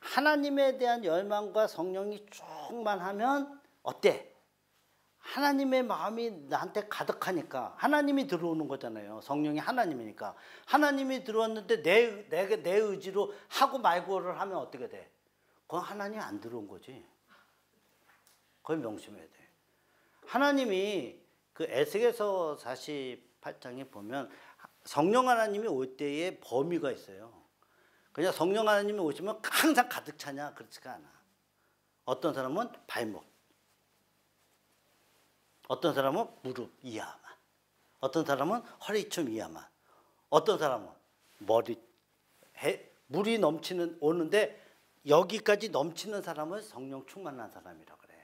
하나님에 대한 열망과 성령이 충만하면 어때? 하나님의 마음이 나한테 가득하니까 하나님이 들어오는 거잖아요. 성령이 하나님이니까. 하나님이 들어왔는데 내 의지로 하고 말고를 하면 어떻게 돼? 그건 하나님이 안 들어온 거지. 그걸 명심해야 돼. 하나님이 그 에스겔서 48장에 보면 성령 하나님이 올 때의 범위가 있어요. 그냥 성령 하나님이 오시면 항상 가득 차냐? 그렇지가 않아. 어떤 사람은 발목, 어떤 사람은 무릎 이하만, 어떤 사람은 허리춤 이하만, 어떤 사람은 머리, 물이 오는데 여기까지 넘치는 사람은 성령 충만한 사람이라 그래.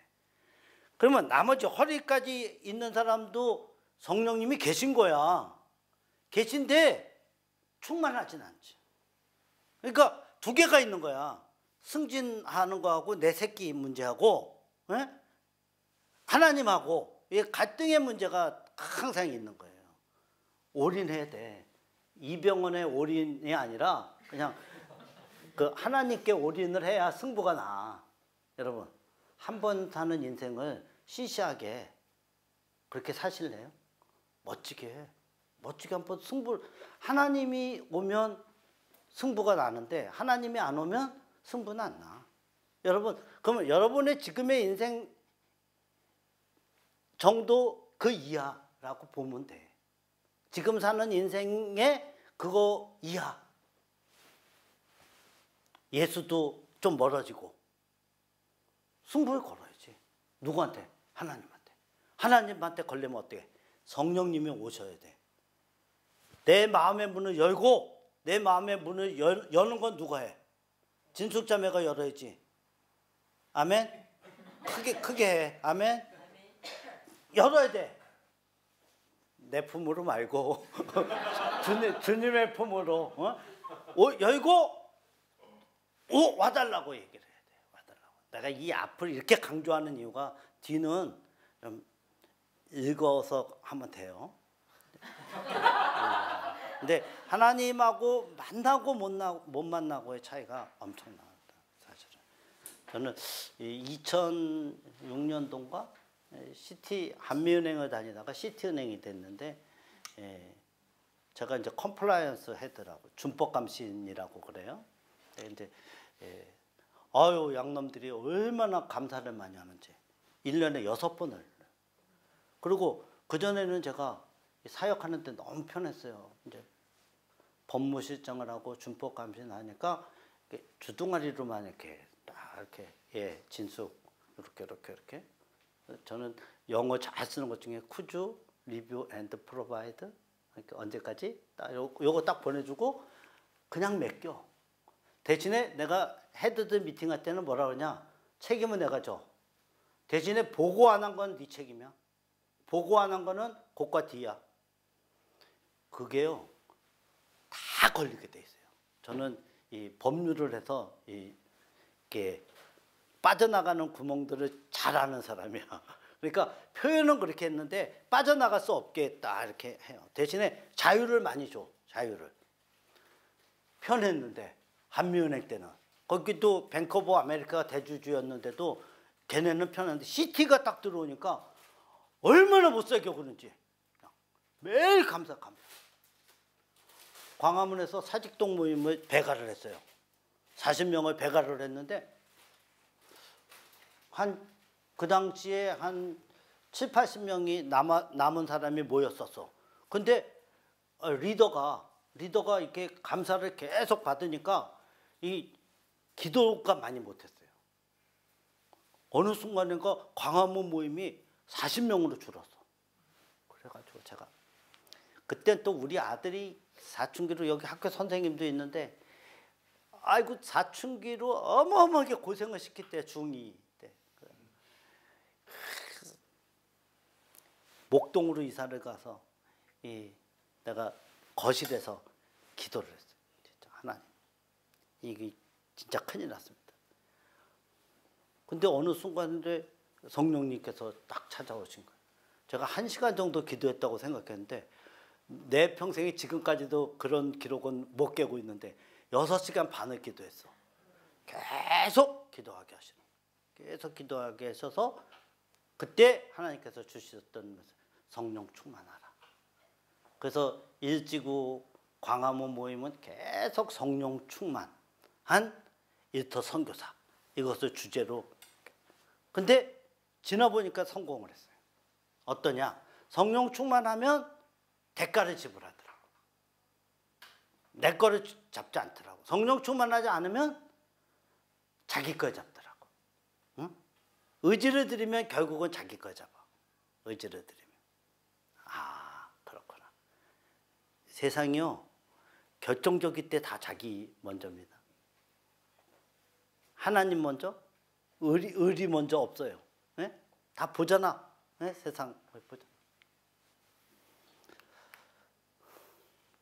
그러면 나머지 허리까지 있는 사람도 성령님이 계신 거야. 계신데 충만하진 않지. 그러니까 두 개가 있는 거야. 승진하는 거하고 내 새끼 문제하고, 에? 하나님하고 갈등의 문제가 항상 있는 거예요. 올인해야 돼. 이병헌의 올인이 아니라 그냥 그 하나님께 올인을 해야 승부가 나. 여러분, 한 번 사는 인생을 시시하게 그렇게 사실래요? 멋지게 한번 하나님이 오면 승부가 나는데 하나님이 안 오면 승부는 안 나. 여러분, 그러면 여러분의 지금의 인생 정도 그 이하라고 보면 돼. 지금 사는 인생의 그거 이하. 예수도 좀 멀어지고 승부를 걸어야지. 누구한테? 하나님한테. 하나님한테 걸리면 어떻게? 성령님이 오셔야 돼. 내 마음의 문을 열고 내 마음의 문을 여는 건 누가 해? 진숙자매가 열어야지. 아멘? 크게 해. 아멘? 열어야 돼. 내 품으로 말고 주님의 품으로 열고 와달라고 얘기를 해야 돼. 와달라고. 내가 이 앞을 이렇게 강조하는 이유가 뒤는 좀 읽어서 하면 돼요. 근데 하나님하고 만나고 못 만나고의 차이가 엄청나다. 사실. 저는 2006년도인가 시티 한미은행을 다니다가 시티은행이 됐는데 제가 이제 컴플라이언스 헤드라고 준법감시인이라고 그래요. 이제 아유 양놈들이 얼마나 감사를 많이 하는지 1년에 6번을. 그리고 그 전에는 제가 사역하는데 너무 편했어요. 이제 법무실장을 하고 준법감시를 하니까 주둥아리로만 이렇게 딱 이렇게 진숙 이렇게. 저는 영어 잘 쓰는 것 중에 쿠주 리뷰 앤드 프로바이드 언제까지 딱 요거 딱 보내주고 그냥 맡겨. 대신에 내가 헤드들 미팅할 때는 뭐라 그러냐, 책임은 내가 져. 대신에 보고 안 한 건 네 책임이야. 보고 안 한 거는 곡과 뒤야. 그게요 다 걸리게 돼 있어요. 저는 이 법률을 해서 이게 빠져나가는 구멍들을 잘 아는 사람이야. 그러니까 표현은 그렇게 했는데 빠져나갈 수 없게 했다 이렇게 해요. 대신에 자유를 많이 줘. 자유를. 편했는데 한미은행 때는 거기도 뱅크 오브 아메리카가 대주주였는데도 걔네는 편한데 시티가 딱 들어오니까 얼마나 못 살게 그런지 매일 감사. 광화문에서 사직동 모임을 배가를 했어요. 40명을 배가를 했는데 그 당시에 한 7, 80명이 남은 사람이 모였었어. 근데 리더가 이렇게 감사를 계속 받으니까 이 기도가 많이 못했어요. 어느 순간인가 광화문 모임이 40명으로 줄었어. 그래가지고 제가 그때 또 우리 아들이 사춘기로 여기 학교 선생님도 있는데 아이고 사춘기로 어마어마하게 고생을 시켰대. 중2 때. 목동으로 이사를 가서 내가 거실에서 기도를 했어요. 진짜 하나님 이게 진짜 큰일 났습니다. 근데 어느 순간에 성령님께서 딱 찾아오신 거예요. 제가 1시간 정도 기도했다고 생각했는데 내 평생에 지금까지도 그런 기록은 못 깨고 있는데 6시간 반을 기도했어. 계속 기도하게 하시는 거예요. 계속 기도하게 하셔서 그때 하나님께서 주셨던 성령 충만하라. 그래서 일지구 광화문 모임은 계속 성령 충만한 일터 선교사 이것을 주제로. 근데 지나보니까 성공을 했어요. 어떠냐? 성령 충만하면 대가를 지불하더라고. 내 거를 잡지 않더라고. 성령 충만하지 않으면 자기 거 잡더라고. 응? 의지를 들이면 결국은 자기 거 잡아. 의지를 들이면. 아, 그렇구나. 세상이요 결정적일 때 다 자기 먼저입니다. 하나님 먼저, 의리 먼저 없어요. 네? 다 보잖아. 네? 세상 보잖아.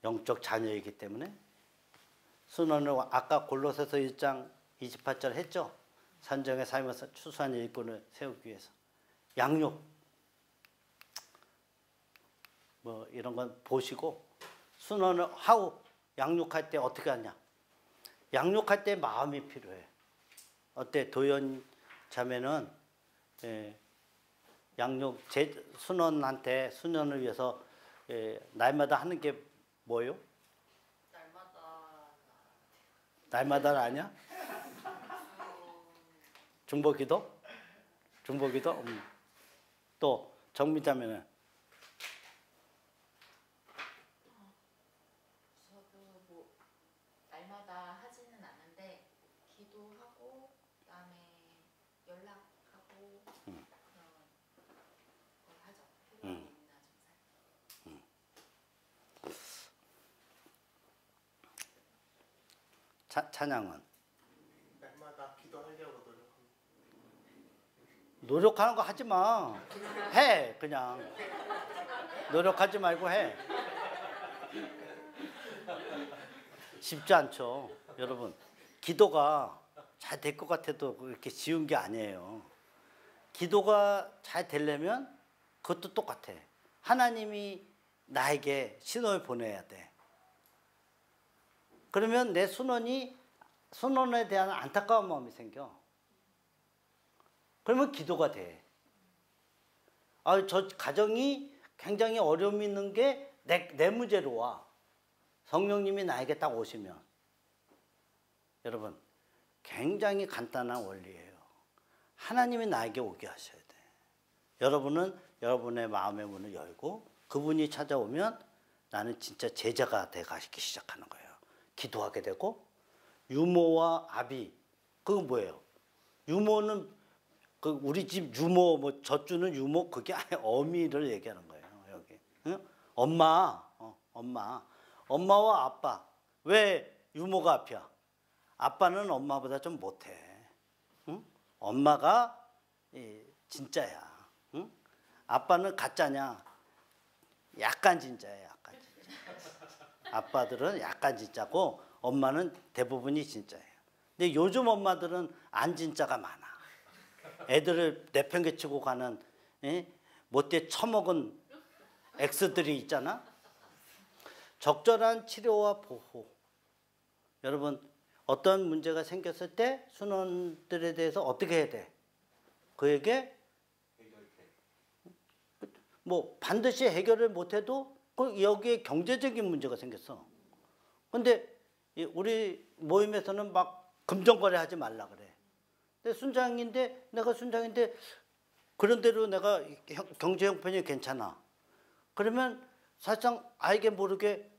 영적 자녀이기 때문에 순원을 아까 골로새서 1장 28절 했죠. 산정에 살면서 추수한 일꾼을 세우기 위해서 양육 뭐 이런 건 보시고 순원을 하고 양육할 때 어떻게 하냐. 양육할 때 마음이 필요해. 어때 도연 자매는 양육 순원을 위해서 날마다 하는 게 뭐요? 날마다는 아니야? 중보기도? 중보기도? 또 정미자매는? 저도 뭐 날마다 하지는 않는데 기도하고 그다음에 연락하고 그런 걸 하죠. 필요한 게 있나 좀 찬양은? 날마다 기도하려고 노력합니다. 노력하는 거 하지 마. 해 그냥. 노력하지 말고 해. 쉽지 않죠. 여러분 기도가 잘 될 것 같아도 그렇게 쉬운 게 아니에요. 기도가 잘 되려면 그것도 똑같아. 하나님이 나에게 신호를 보내야 돼. 그러면 내 순원에 대한 안타까운 마음이 생겨. 그러면 기도가 돼. 아, 저 가정이 굉장히 어려움이 있는 게 내 문제로 와. 성령님이 나에게 딱 오시면. 여러분, 굉장히 간단한 원리예요. 하나님이 나에게 오게 하셔야 돼. 여러분은 여러분의 마음의 문을 열고 그분이 찾아오면 나는 진짜 제자가 돼가기 시작하는 거예요. 기도하게 되고 유모와 아비, 그건 뭐예요? 유모는 그 우리 집 유모, 뭐 젖주는 유모, 그게 아예 어미를 얘기하는 거예요. 여기 응? 엄마, 엄마와 아빠. 왜 유모가 앞이야? 아빠는 엄마보다 좀 못해. 응? 엄마가 진짜야. 응? 아빠는 가짜냐? 약간 진짜야, 약간 진짜. 아빠들은 약간 진짜고 엄마는 대부분이 진짜예요. 근데 요즘 엄마들은 안 진짜가 많아. 애들을 내팽개치고 가는 못돼 처먹은 X들이 있잖아. 적절한 치료와 보호. 여러분, 어떤 문제가 생겼을 때 순원들에 대해서 어떻게 해야 돼? 그에게 뭐 반드시 해결을 못해도 여기에 경제적인 문제가 생겼어. 근데 우리 모임에서는 막 금전거래 하지 말라 그래. 근데 순장인데, 내가 순장인데 그런 대로 내가 경제 형편이 괜찮아. 그러면 사실상 알게 모르게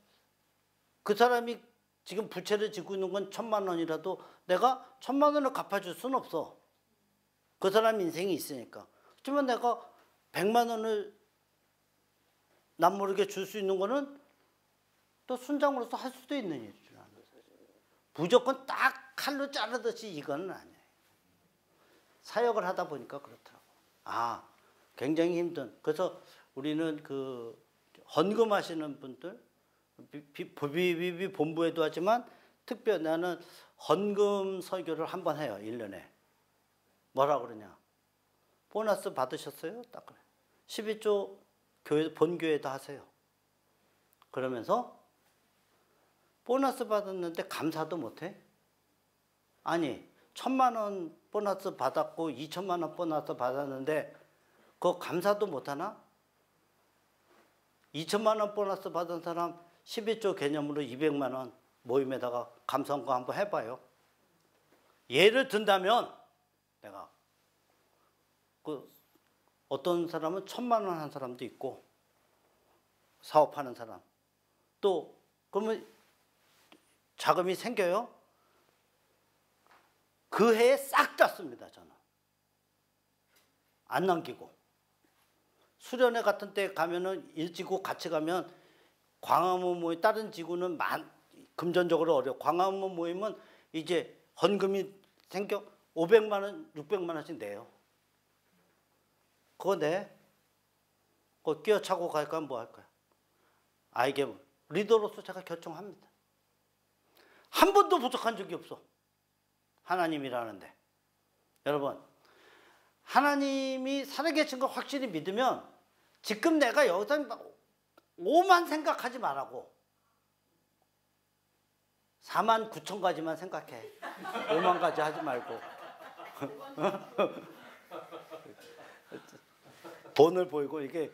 그 사람이 지금 부채를 지고 있는 건 1,000만 원이라도 내가 1,000만 원을 갚아줄 수는 없어. 그 사람 인생이 있으니까. 하지만 내가 100만 원을 남 모르게 줄 수 있는 거는 또 순장으로서 할 수도 있는 일이죠. 무조건 딱 칼로 자르듯이 이거는 아니에요. 사역을 하다 보니까 그렇더라고. 아, 굉장히 힘든. 그래서 우리는 그 헌금하시는 분들, 비비비 본부에도 하지만 특별히 나는 헌금 설교를 한번 해요. 1년에. 뭐라 그러냐? 보너스 받으셨어요? 딱 그래. 12조 교회, 본교회도 하세요. 그러면서 보너스 받았는데 감사도 못해? 아니, 1,000만 원 보너스 받았고 2천만 원 보너스 받았는데 그거 감사도 못하나? 2천만 원 보너스 받은 사람 12조 개념으로 200만 원 모임에다가 감사한 거 한번 해봐요. 예를 든다면 내가 그 어떤 사람은 1,000만 원 한 사람도 있고 사업하는 사람 또 그러면 자금이 생겨요. 그 해에 싹 다 씁니다. 저는 안 남기고 수련회 같은 때 가면은 일지구 같이 가면 광화문 모임 다른 지구는 금전적으로 어려워. 광화문 모임은 이제 헌금이 생겨 500만 원, 600만 원씩 내요. 그거 내. 그거 끼어차고 갈까 뭐 할 거야. 이게 리더로서 제가 결정합니다. 한 번도 부족한 적이 없어. 하나님이라는데. 여러분, 하나님이 살아계신 걸 확실히 믿으면 지금 내가 여기서 5만 생각하지 말라고. 4만 9천 가지만 생각해. 5만 가지 하지 말고. 돈을 보이고 이게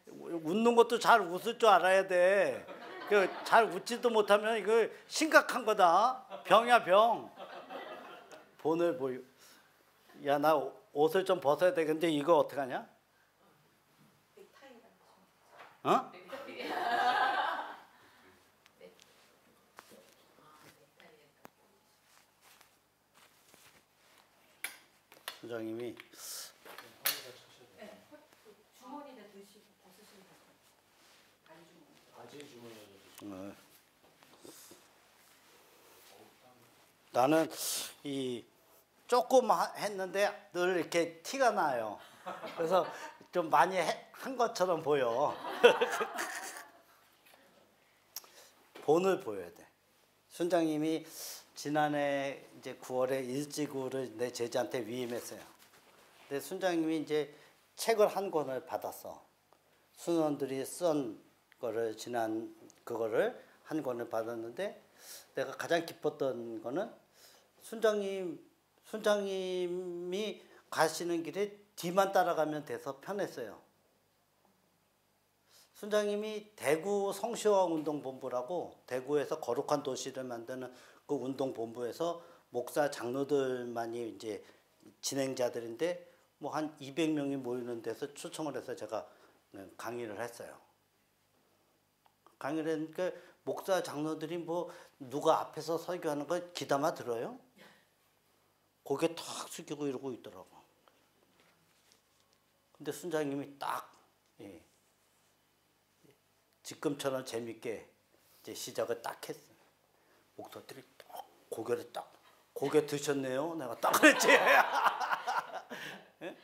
웃는 것도 잘 웃을 줄 알아야 돼. 잘 웃지도 못하면 이거 심각한 거다. 병이야 병. 돈을 보이고. 야, 나 옷을 좀 벗어야 되겠는데 이거 어떡하냐? 어? 소장님이 주머니에 드시고 벗으시면 바지 주머니에 나는 이 조금 했는데 늘 이렇게 티가 나요. 그래서 좀 많이 한 것처럼 보여. 본을 보여야 돼. 순장님이 지난해 이제 9월에 일지구를 내 제자한테 위임했어요. 근데 순장님이 이제 책을 한 권을 받았어. 순원들이 쓴 거를 지난 그거를 한 권을 받았는데 내가 가장 기뻤던 거는 순장님이 가시는 길에 뒤만 따라가면 돼서 편했어요. 순장님이 대구 성시화운동본부라고 대구에서 거룩한 도시를 만드는 그 운동본부에서 목사 장로들만이 이제 진행자들인데 뭐 한 200명이 모이는 데서 초청을 해서 제가 강의를 했어요. 강의를 했으니까 목사 장로들이 뭐 누가 앞에서 설교하는 거 귀담아 들어요? 고개 탁 숙이고 이러고 있더라고. 근데 순장님이 딱 예, 지금처럼 재밌게 이제 시작을 딱 했어요. 목사들이 딱 고개를 딱 고개 드셨네요. 내가 딱 그랬지. 예?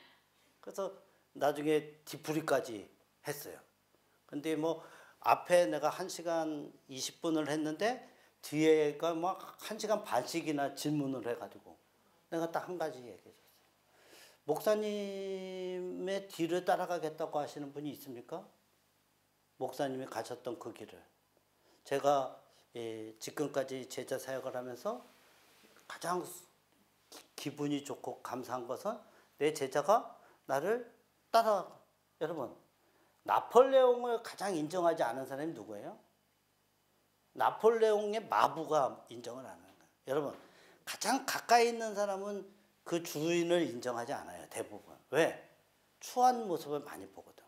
그래서 나중에 뒤풀이까지 했어요. 근데 뭐 앞에 내가 1시간 20분을 했는데 뒤에가 막 1시간 반씩이나 질문을 해가지고 내가 딱 한 가지 얘기했어요. 목사님의 뒤를 따라가겠다고 하시는 분이 있습니까? 목사님이 가셨던 그 길을. 제가 지금까지 제자 사역을 하면서 가장 기분이 좋고 감사한 것은 내 제자가 나를 따라. 여러분, 나폴레옹을 가장 인정하지 않은 사람이 누구예요? 나폴레옹의 마부가 인정을 안 하는 거예요. 여러분, 가장 가까이 있는 사람은 그 주인을 인정하지 않아요. 대부분. 왜? 추한 모습을 많이 보거든.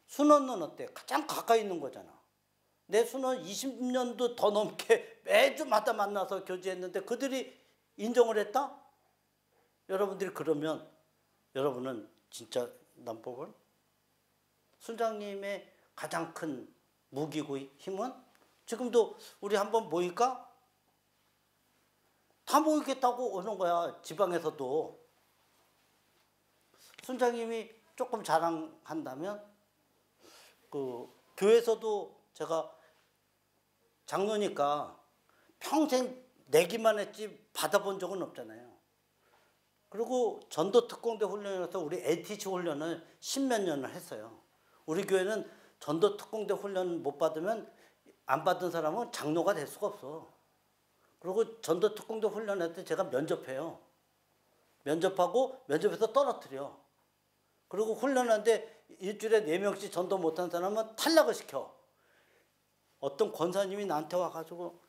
순원은 어때? 가장 가까이 있는 거잖아. 내 순원 20년도 더 넘게 매주마다 만나서 교제했는데 그들이 인정을 했다? 여러분들이 그러면 여러분은 진짜 넘버원? 순장님의 가장 큰 무기고 힘은 지금도 우리 한번 모일까? 다 모이겠다고 오는 거야. 지방에서도. 순장님이 조금 자랑한다면 그 교회에서도 제가 장로니까 평생 내기만 했지 받아본 적은 없잖아요. 그리고 전도 특공대 훈련에서 우리 LTC 훈련을 10몇 년을 했어요. 우리 교회는 전도 특공대 훈련 못 받으면 안 받은 사람은 장로가 될 수가 없어. 그리고 전도 특공대 훈련할 때 제가 면접해요. 면접하고 면접에서 떨어뜨려. 그리고 훈련하는데 일주일에 4명씩 전도 못한 사람은 탈락을 시켜. 어떤 권사님이 나한테 와가지고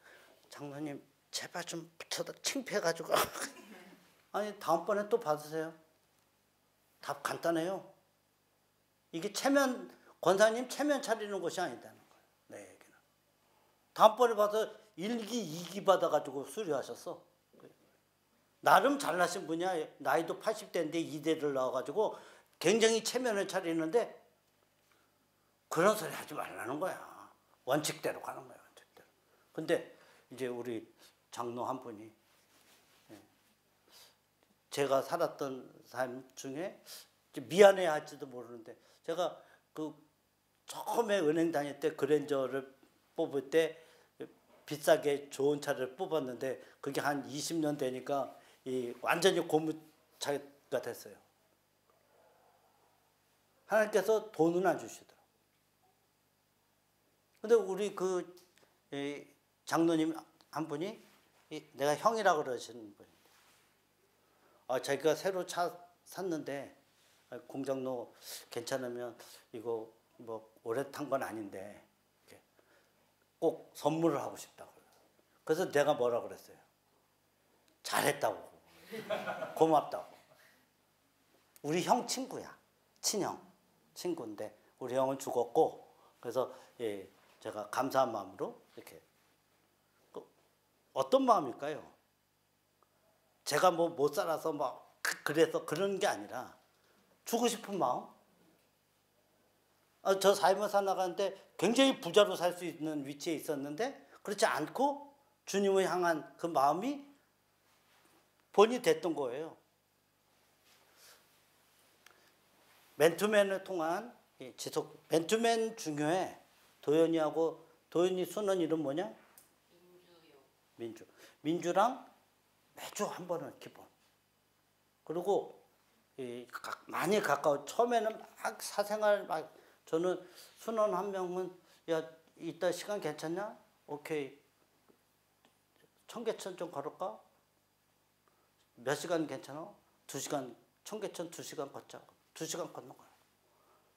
장로님 제발 좀 붙여다 창피해가지고 아니 다음번에 또 받으세요. 답 간단해요. 이게 권사님 체면 차리는 것이 아니다는 거예요. 내 얘기는. 다음번에 봐서 1기, 2기 받아가지고 수료하셨어. 나름 잘나신 분이야. 나이도 80대인데 이대를 나와가지고 굉장히 체면을 차리는데 그런 소리 하지 말라는 거야. 원칙대로 가는 거야. 원칙대로. 근데 이제 우리 장로 한 분이 제가 살았던 삶 중에 미안해 할지도 모르는데 제가 그 처음에 은행 다닐 때 그랜저를 뽑을 때 비싸게 좋은 차를 뽑았는데 그게 한 20년 되니까 완전히 고무차가 됐어요. 하나님께서 돈은 안 주시더라고요. 근데 우리 그 장로님 한 분이 내가 형이라고 그러시는 분인데 자기가 새로 차 샀는데 공장로 괜찮으면 이거 뭐 오래 탄 건 아닌데 꼭 선물을 하고 싶다고. 그래서 내가 뭐라 그랬어요? 잘했다고. 고맙다고. 우리 형 친구야. 친형. 친구인데 우리 형은 죽었고 그래서 제가 감사한 마음으로 이렇게. 어떤 마음일까요? 제가 뭐 못 살아서 막 그래서 그런 게 아니라 주고 싶은 마음? 저 삶을 살아가는데 굉장히 부자로 살 수 있는 위치에 있었는데 그렇지 않고 주님을 향한 그 마음이 본이 됐던 거예요. 맨투맨을 통한 지속. 맨투맨 중요해. 도연이 순원 이름 뭐냐? 민주요. 민주랑 매주 한 번은 기본. 그리고 많이 가까워. 처음에는 막 사생활 막 저는 순원 한 명은 야 이따 시간 괜찮냐? 오케이. 청계천 좀 걸을까? 몇 시간 괜찮아? 2시간 청계천 2시간 걷자고 2시간 걷는 거예요.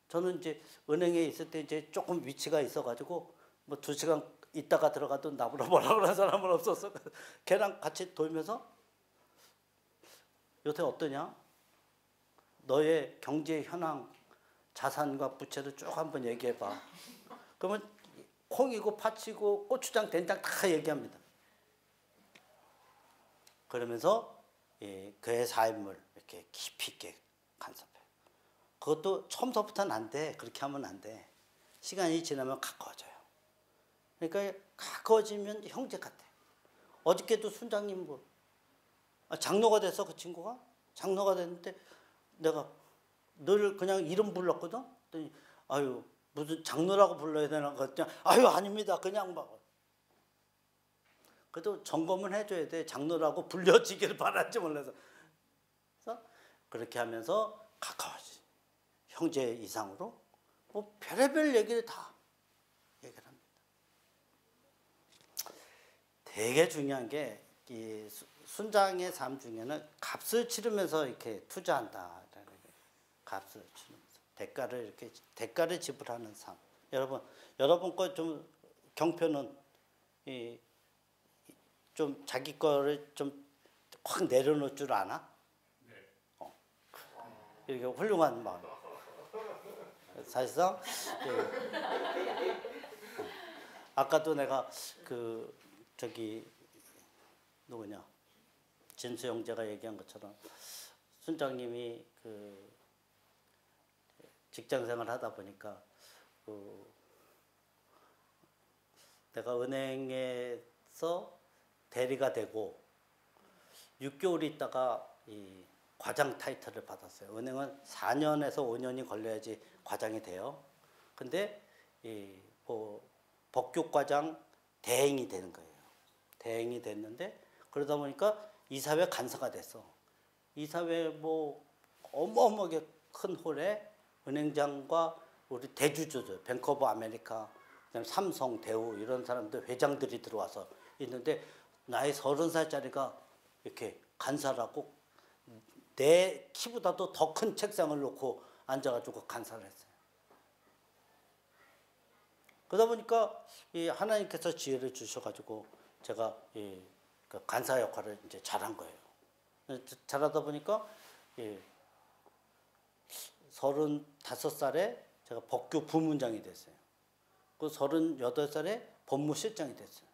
저는 이제 은행에 있을 때 이제 조금 위치가 있어가지고 뭐 2시간 있다가 들어가도 나보러 뭐라 그러는 사람은 없었어. 걔랑 같이 돌면서 요새 어떠냐? 너의 경제 현황, 자산과 부채를 쭉 한번 얘기해봐. 그러면 콩이고 파치고 고추장, 된장 다 얘기합니다. 그러면서 그의 삶을 이렇게 깊이 있게 간섭해요. 그것도 처음부터는 안 돼. 그렇게 하면 안 돼. 시간이 지나면 가까워져요. 그러니까 가까워지면 형제 같아. 어저께도 순장님 장로가 됐어, 그 친구가. 장로가 됐는데 내가 늘 그냥 이름 불렀거든. 그랬더니 아유 무슨 장로라고 불러야 되나 그랬더니 아유 아닙니다. 그냥 막. 그래도 점검은 해줘야 돼. 장로라고 불려지기를 바랄지 몰라서. 그래서 그렇게 하면서 가까워지. 형제 이상으로 뭐 별의별 얘기를 다 얘기를 합니다. 되게 중요한 게 이 순장의 삶 중에는 값을 치르면서 이렇게 투자한다라는 게 값을 치르면서 대가를 지불하는 삶. 여러분 거 좀 경표는 좀 자기 거를 좀 확 내려놓을 줄 아나? 네. 이렇게 훌륭한 마음. 사실상 아까도 내가 누구냐 진수 형제가 얘기한 것처럼 순장님이 직장생활 하다 보니까 내가 은행에서 대리가 되고 6개월 있다가 이 과장 타이틀을 받았어요. 은행은 4년에서 5년이 걸려야지 과장이 돼요. 근데 법규과장 대행이 되는 거예요. 대행이 됐는데 그러다 보니까 이사회 간사가 됐어. 이사회 어마어마하게 큰 홀에 은행장과 우리 대주주들, 뱅크 오브 아메리카, 그다음에 삼성, 대우 이런 사람들 회장들이 들어와서 있는데 나이 30살짜리가 이렇게 간사라고 내 키보다도 더 큰 책상을 놓고 앉아가지고 간사를 했어요. 그러다 보니까 하나님께서 지혜를 주셔가지고 제가 그 간사 역할을 이제 잘한 거예요. 잘하다 보니까 35살에 제가 법규 부문장이 됐어요. 그 38살에 법무실장이 됐어요.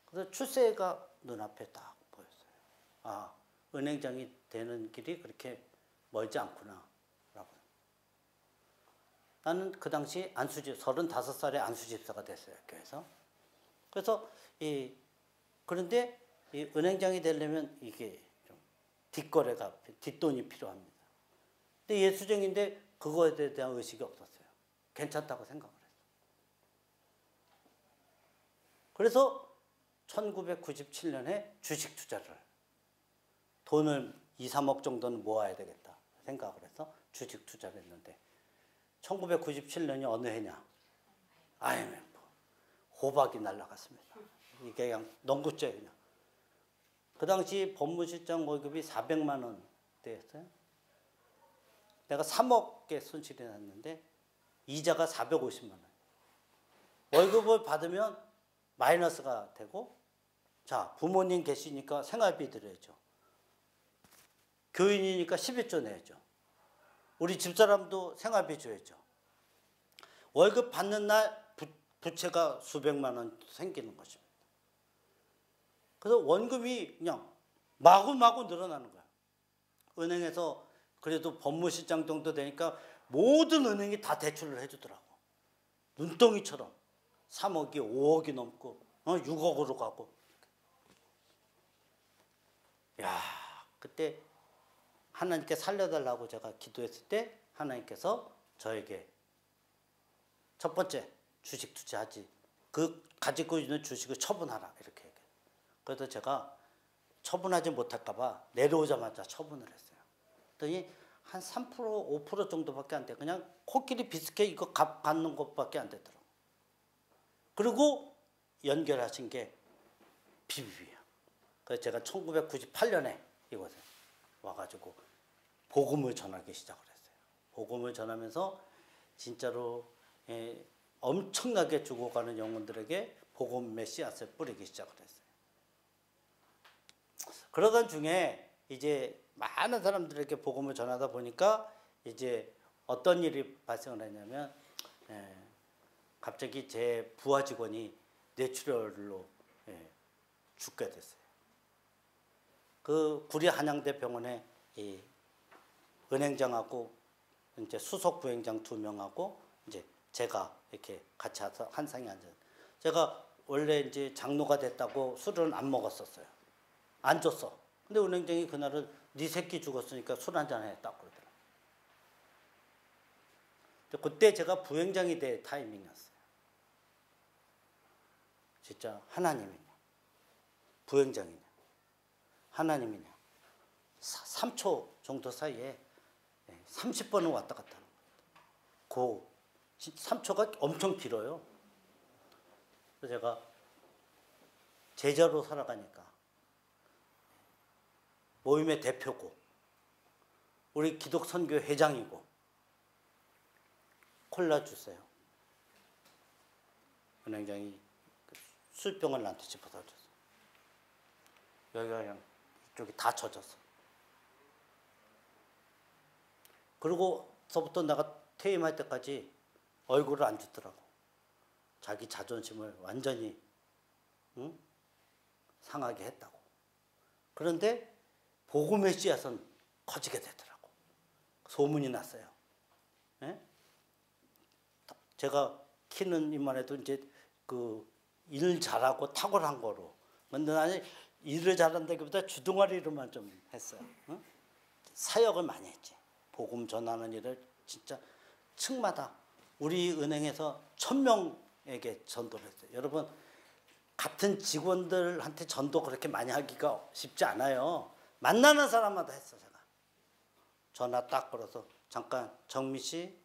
그래서 출세가 눈앞에 딱 보였어요. 아, 은행장이 되는 길이 그렇게 멀지 않구나. 라고. 나는 그 당시 35살에 안수집사가 됐어요. 교회에서. 그래서 그런데 이 은행장이 되려면 이게 좀 뒷돈이 필요합니다. 근데 예수쟁인데 그거에 대한 의식이 없었어요. 괜찮다고 생각을 했어요. 그래서 1997년에 주식 투자를 돈을 2, 3억 정도는 모아야 되겠다 생각을 해서 주식 투자를 했는데 1997년이 어느 해냐? IMF. 호박이 날아갔습니다. 이게 그냥 농구죄 그냥. 그 당시 법무실장 월급이 400만 원대였어요. 내가 3억의 손실이 났는데 이자가 450만 원. 월급을 받으면 마이너스가 되고 자 부모님 계시니까 생활비 드려야죠. 교인이니까 11조 내야죠. 우리 집사람도 생활비 줘야죠. 월급 받는 날 부채가 수백만 원 생기는 것입니다. 그래서 원금이 그냥 마구마구 늘어나는 거야. 은행에서 그래도 법무실장 정도 되니까 모든 은행이 다 대출을 해주더라고. 눈덩이처럼 3억이 5억이 넘고 6억으로 가고. 야, 그때 하나님께 살려달라고 제가 기도했을 때 하나님께서 저에게 첫 번째 주식 투자하지. 그 가지고 있는 주식을 처분하라 이렇게 얘기해요. 그래서 제가 처분하지 못할까 봐 내려오자마자 처분을 했어요. 그랬더니 한 3% 5% 정도밖에 안 돼. 그냥 코끼리 비스켓 이거 값 받는 것밖에 안 되더라고. 그리고 연결하신 게 BBB야. 그래서 제가 1998년에 이곳에 와가지고 복음을 전하기 시작을 했어요. 복음을 전하면서 진짜로 엄청나게 죽어가는 영혼들에게 복음의 씨앗을 뿌리기 시작을 했어요. 그러던 중에 이제 많은 사람들에게 복음을 전하다 보니까 이제 어떤 일이 발생을 했냐면 갑자기 제 부하 직원이 뇌출혈로 죽게 됐어요. 그 구리 한양대 병원에 이 은행장하고 이제 수석 부행장 2명하고 이제 제가 이렇게 같이 한 상에 앉아. 제가 원래 이제 장로가 됐다고 술은 안 먹었었어요. 안 줬어. 근데 은행장이 그날은 네 새끼 죽었으니까 술 한잔 했다고 그러더라고요. 그때 제가 부행장이 될 타이밍이었어요. 진짜 하나님이냐 부행장이냐 하나님이냐 3초 정도 사이에 30번은 왔다 갔다 하는 거예요. 그 3초가 엄청 길어요. 그래서 제가 제자로 살아가니까 모임의 대표고 우리 기독선교 회장이고 콜라 주세요. 은행장이 술병을 나한테 집어다 줬어. 여기가 그냥 이쪽이 다 젖었어. 그러고서부터 내가 퇴임할 때까지 얼굴을 안 주더라고. 자기 자존심을 완전히 상하게 했다고. 그런데 복음의 씨앗은 커지게 되더라고. 소문이 났어요. 예? 제가 키는 이만해도 이제 그 일 잘하고 탁월한 거로. 근데 나는 일을 잘한다기보다 주둥아리로만 좀 했어요. 응? 사역을 많이 했지. 복음 전하는 일을 진짜 층마다 우리 은행에서 1000명에게 전도를 했어요. 여러분 같은 직원들한테 전도 그렇게 많이 하기가 쉽지 않아요. 만나는 사람마다 했어 제가. 전화 딱 걸어서 잠깐 정미 씨,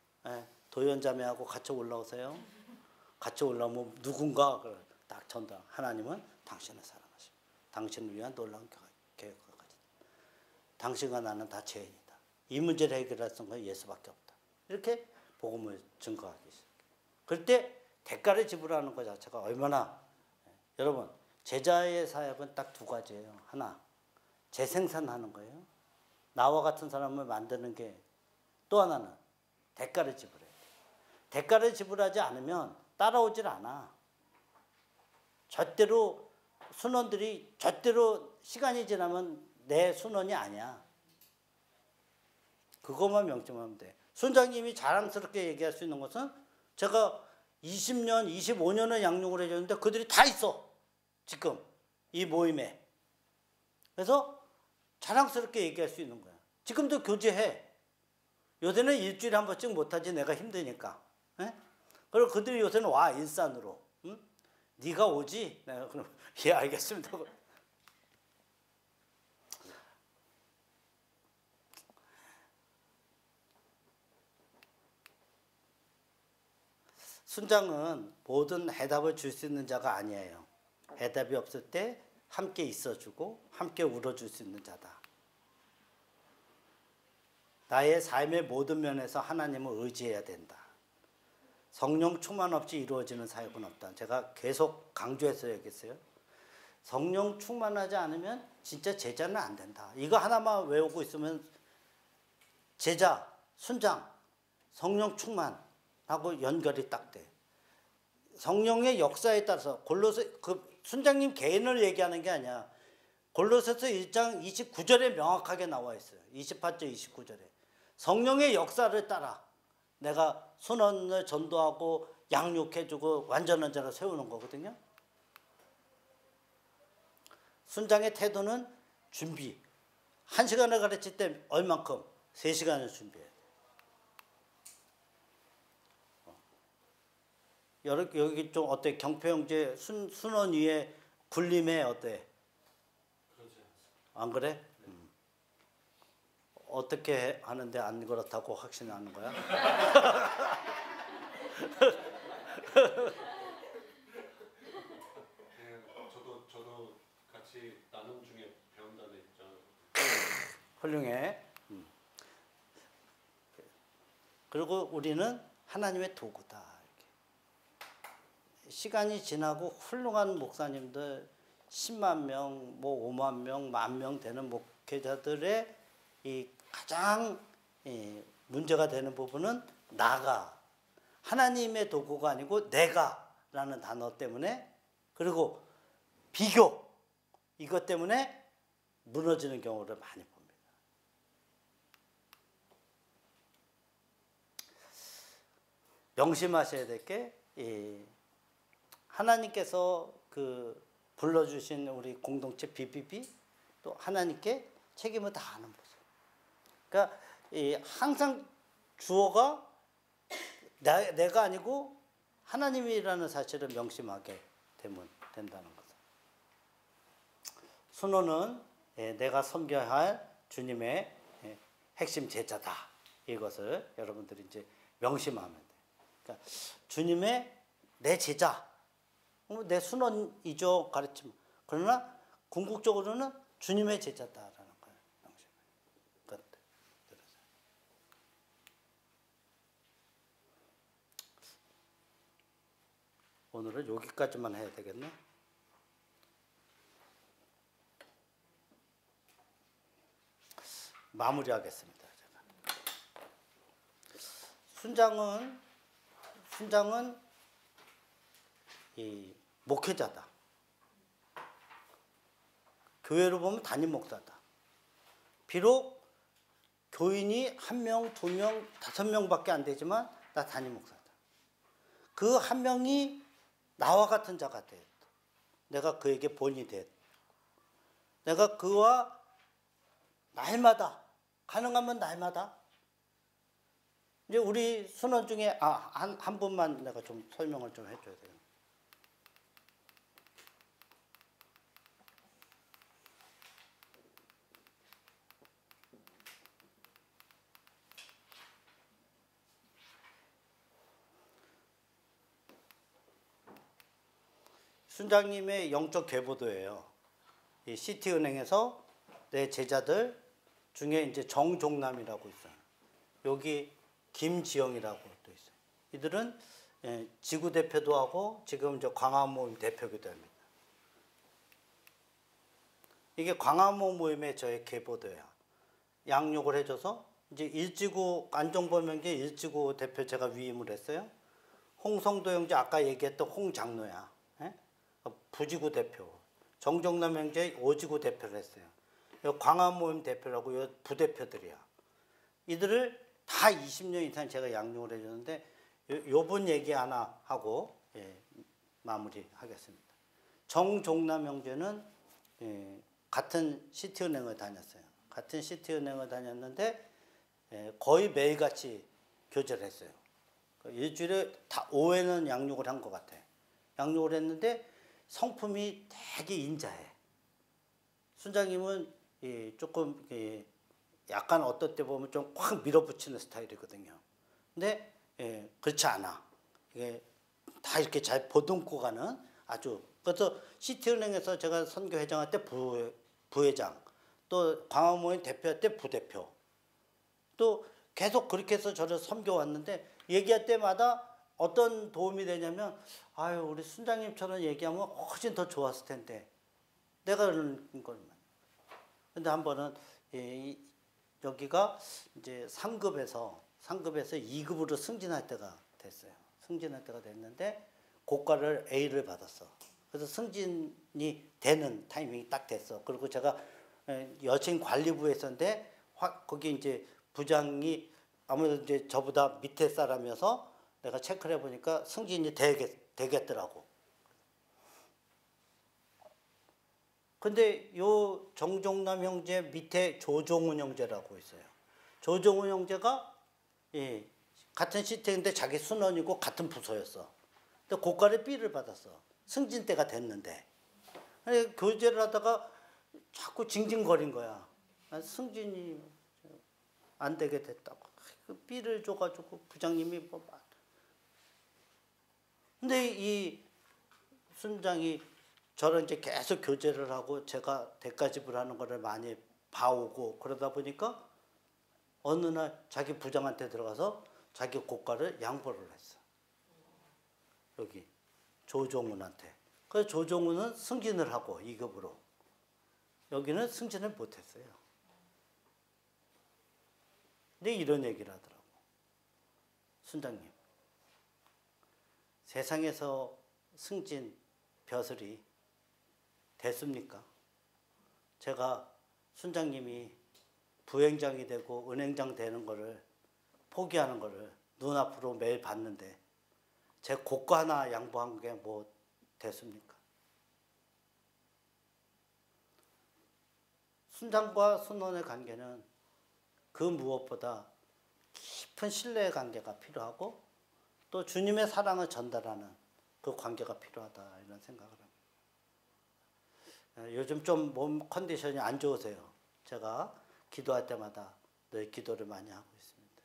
도연자매하고 같이 올라오세요. 같이 올라오면 누군가 딱 전도. 하나님은 당신을 사랑하시고 당신을 위한 놀라운 계획을 가지고 당신과 나는 다 죄인이다. 이 문제를 해결할 수 있는 건 예수밖에 없다. 이렇게 복음을 증거하기 시작해요. 그럴 때 대가를 지불하는 것 자체가 얼마나 여러분 제자의 사역은 딱 2가지예요. 하나 재생산하는 거예요. 나와 같은 사람을 만드는 게 또 하나는 대가를 지불해야 돼요. 대가를 지불하지 않으면 따라오질 않아. 절대로 순원들이 절대로 시간이 지나면 내 순원이 아니야. 그것만 명심하면 돼. 순장님이 자랑스럽게 얘기할 수 있는 것은 제가 20년, 25년을 양육을 해줬는데 그들이 다 있어. 지금 이 모임에. 그래서 자랑스럽게 얘기할 수 있는 거야. 지금도 교제해. 요새는 일주일에 한 번씩 못하지 내가 힘드니까. 에? 그리고 그들이 요새는 와 일산으로. 응? 네가 오지? 내가 그럼 예 알겠습니다. 순장은 모든 해답을 줄 수 있는 자가 아니에요. 해답이 없을 때 함께 있어주고 함께 울어줄 수 있는 자다. 나의 삶의 모든 면에서 하나님을 의지해야 된다. 성령 충만 없이 이루어지는 사역은 없다. 제가 계속 강조해서 얘기했어요. 성령 충만하지 않으면 진짜 제자는 안 된다. 이거 하나만 외우고 있으면 제자, 순장, 성령 충만하고 연결이 딱 돼. 성령의 역사에 따라서 골로새 그 순장님 개인을 얘기하는 게 아니야. 골로새서 1장 29절에 명확하게 나와 있어요. 28절 29절에. 성령의 역사를 따라 내가 순원을 전도하고 양육해주고 완전한 자로 세우는 거거든요. 순장의 태도는 준비. 1시간을 가르칠 때 얼만큼? 3시간을 준비해야 돼. 여기 좀 어때? 경폐형제 순원 위에 굴림에 어때? 안 그래? 어떻게 하는데 안 그렇다고 확신하는 거야? 저도 같이 나눔 중에 배운다는 입장. 훌륭해. 그리고 우리는 하나님의 도구다. 이렇게. 시간이 지나고 훌륭한 목사님들 10만 명, 뭐 5만 명, 10,000명 되는 목회자들의 이 가장 문제가 되는 부분은 나가, 하나님의 도구가 아니고 내가라는 단어 때문에, 그리고 비교, 이것 때문에 무너지는 경우를 많이 봅니다. 명심하셔야 될 게, 하나님께서 그 불러주신 우리 공동체 BBB, 또 하나님께 책임을 다하는 모습. 그러니까 항상 주어가 내가 아니고 하나님이라는 사실을 명심하게 되면 된다는 거죠. 순호는 내가 섬겨야 할 주님의 핵심 제자다. 이것을 여러분들이 이제 명심하면 돼요. 그러니까 주님의 내 제자, 내 순원이죠, 가르침. 그러나 궁극적으로는 주님의 제자다라는 걸 명심해요. 오늘은 여기까지만 해야 되겠네. 마무리하겠습니다. 제가. 순장은 이 목회자다. 교회로 보면 담임 목사다. 비록 교인이 1명, 2명, 5명밖에 안 되지만 나 담임 목사다. 그 한 명이 나와 같은 자가 돼. 내가 그에게 본이 돼. 내가 그와 날마다, 가능하면 날마다, 이제 우리 순원 중에 한 분만 내가 좀 설명을 좀 해줘야 돼요. 순장님의 영적 계보도예요. 이 시티은행에서 내 제자들 중에 이제 정종남이라고 있어요. 여기 김지영이라고 또 있어요. 이들은 지구 대표도 하고 지금 저 광화모임 대표기도 합니다. 이게 광화모 모임의 저의 계보도예요. 양육을 해줘서 이제 일지구 안종범 형제 일지구 대표 제가 위임을 했어요. 홍성도 형제 아까 얘기했던 홍장로야. 부지구 대표. 정종남 형제 5지구 대표를 했어요. 광화모임 대표라고 부대표들이야. 이들을 다 20년 이상 제가 양육을 해줬는데 요번 얘기 하나 하고 마무리하겠습니다. 정종남 형제는 같은 시티은행을 다녔어요. 같은 시티은행을 다녔는데 거의 매일같이 교제를 했어요. 일주일에 다 5회는 양육을 한 것 같아요. 양육을 했는데 성품이 되게 인자해. 순장님은 조금 약간 어떨 때 보면 좀 확 밀어붙이는 스타일이거든요. 근데 그렇지 않아. 이게 다 이렇게 잘 보듬고 가는 아주. 그래서 시티은행에서 제가 선교회장할 때 부회장, 또 광화모임 대표할 때 부대표, 또 계속 그렇게 해서 저를 섬겨왔는데 얘기할 때마다 어떤 도움이 되냐면 아유 우리 순장님처럼 얘기하면 훨씬 더 좋았을 텐데 내가 그런 걸. 근데 한 번은 여기가 이제 3급에서 2급으로 승진할 때가 됐어요. 승진할 때가 됐는데 고과를 A를 받았어. 그래서 승진이 되는 타이밍이 딱 됐어. 그리고 제가 여친 관리부에 있었는데 거기 이제 부장이 아무래도 이제 저보다 밑에 사람이어서 내가 체크를 해보니까 승진이 되겠더라고. 근데 요 정종남 형제 밑에 조종훈 형제라고 있어요. 조종훈 형제가 같은 시티인데 자기 순원이고 같은 부서였어. 근데 고과를 B를 받았어. 승진 때가 됐는데. 교제를 하다가 자꾸 징징거린 거야. 승진이 안 되게 됐다고. B를 줘가지고 부장님이 뭐. 근데 이 순장이 저를 이제 계속 교제를 하고 제가 대가 지불하는 거를 많이 봐오고 그러다 보니까 어느 날 자기 부장한테 들어가서 자기 고과를 양보를 했어. 여기 조종훈한테. 그래서 조종훈은 승진을 하고 2급으로. 여기는 승진을 못했어요. 근데 이런 얘기를 하더라고. 순장님, 세상에서 승진 벼슬이 됐습니까? 제가 순장님이 부행장이 되고 은행장 되는 거를 포기하는 거를 눈앞으로 매일 봤는데 제 고과 하나 양보한 게 뭐 됐습니까? 순장과 순원의 관계는 그 무엇보다 깊은 신뢰의 관계가 필요하고 또 주님의 사랑을 전달하는 그 관계가 필요하다 이런 생각을 합니다. 요즘 좀 몸 컨디션이 안 좋으세요. 제가 기도할 때마다 늘 기도를 많이 하고 있습니다.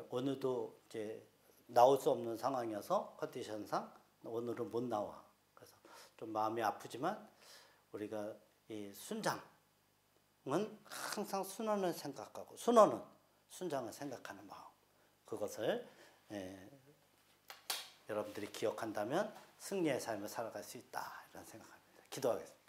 오늘도 이제 나올 수 없는 상황이어서 컨디션상 오늘은 못 나와. 그래서 좀 마음이 아프지만 우리가 이 순장은 항상 순원을 생각하고 순원은 순장을 생각하는 마음. 그것을 여러분들이 기억한다면 승리의 삶을 살아갈 수 있다 이런 생각합니다. 기도하겠습니다.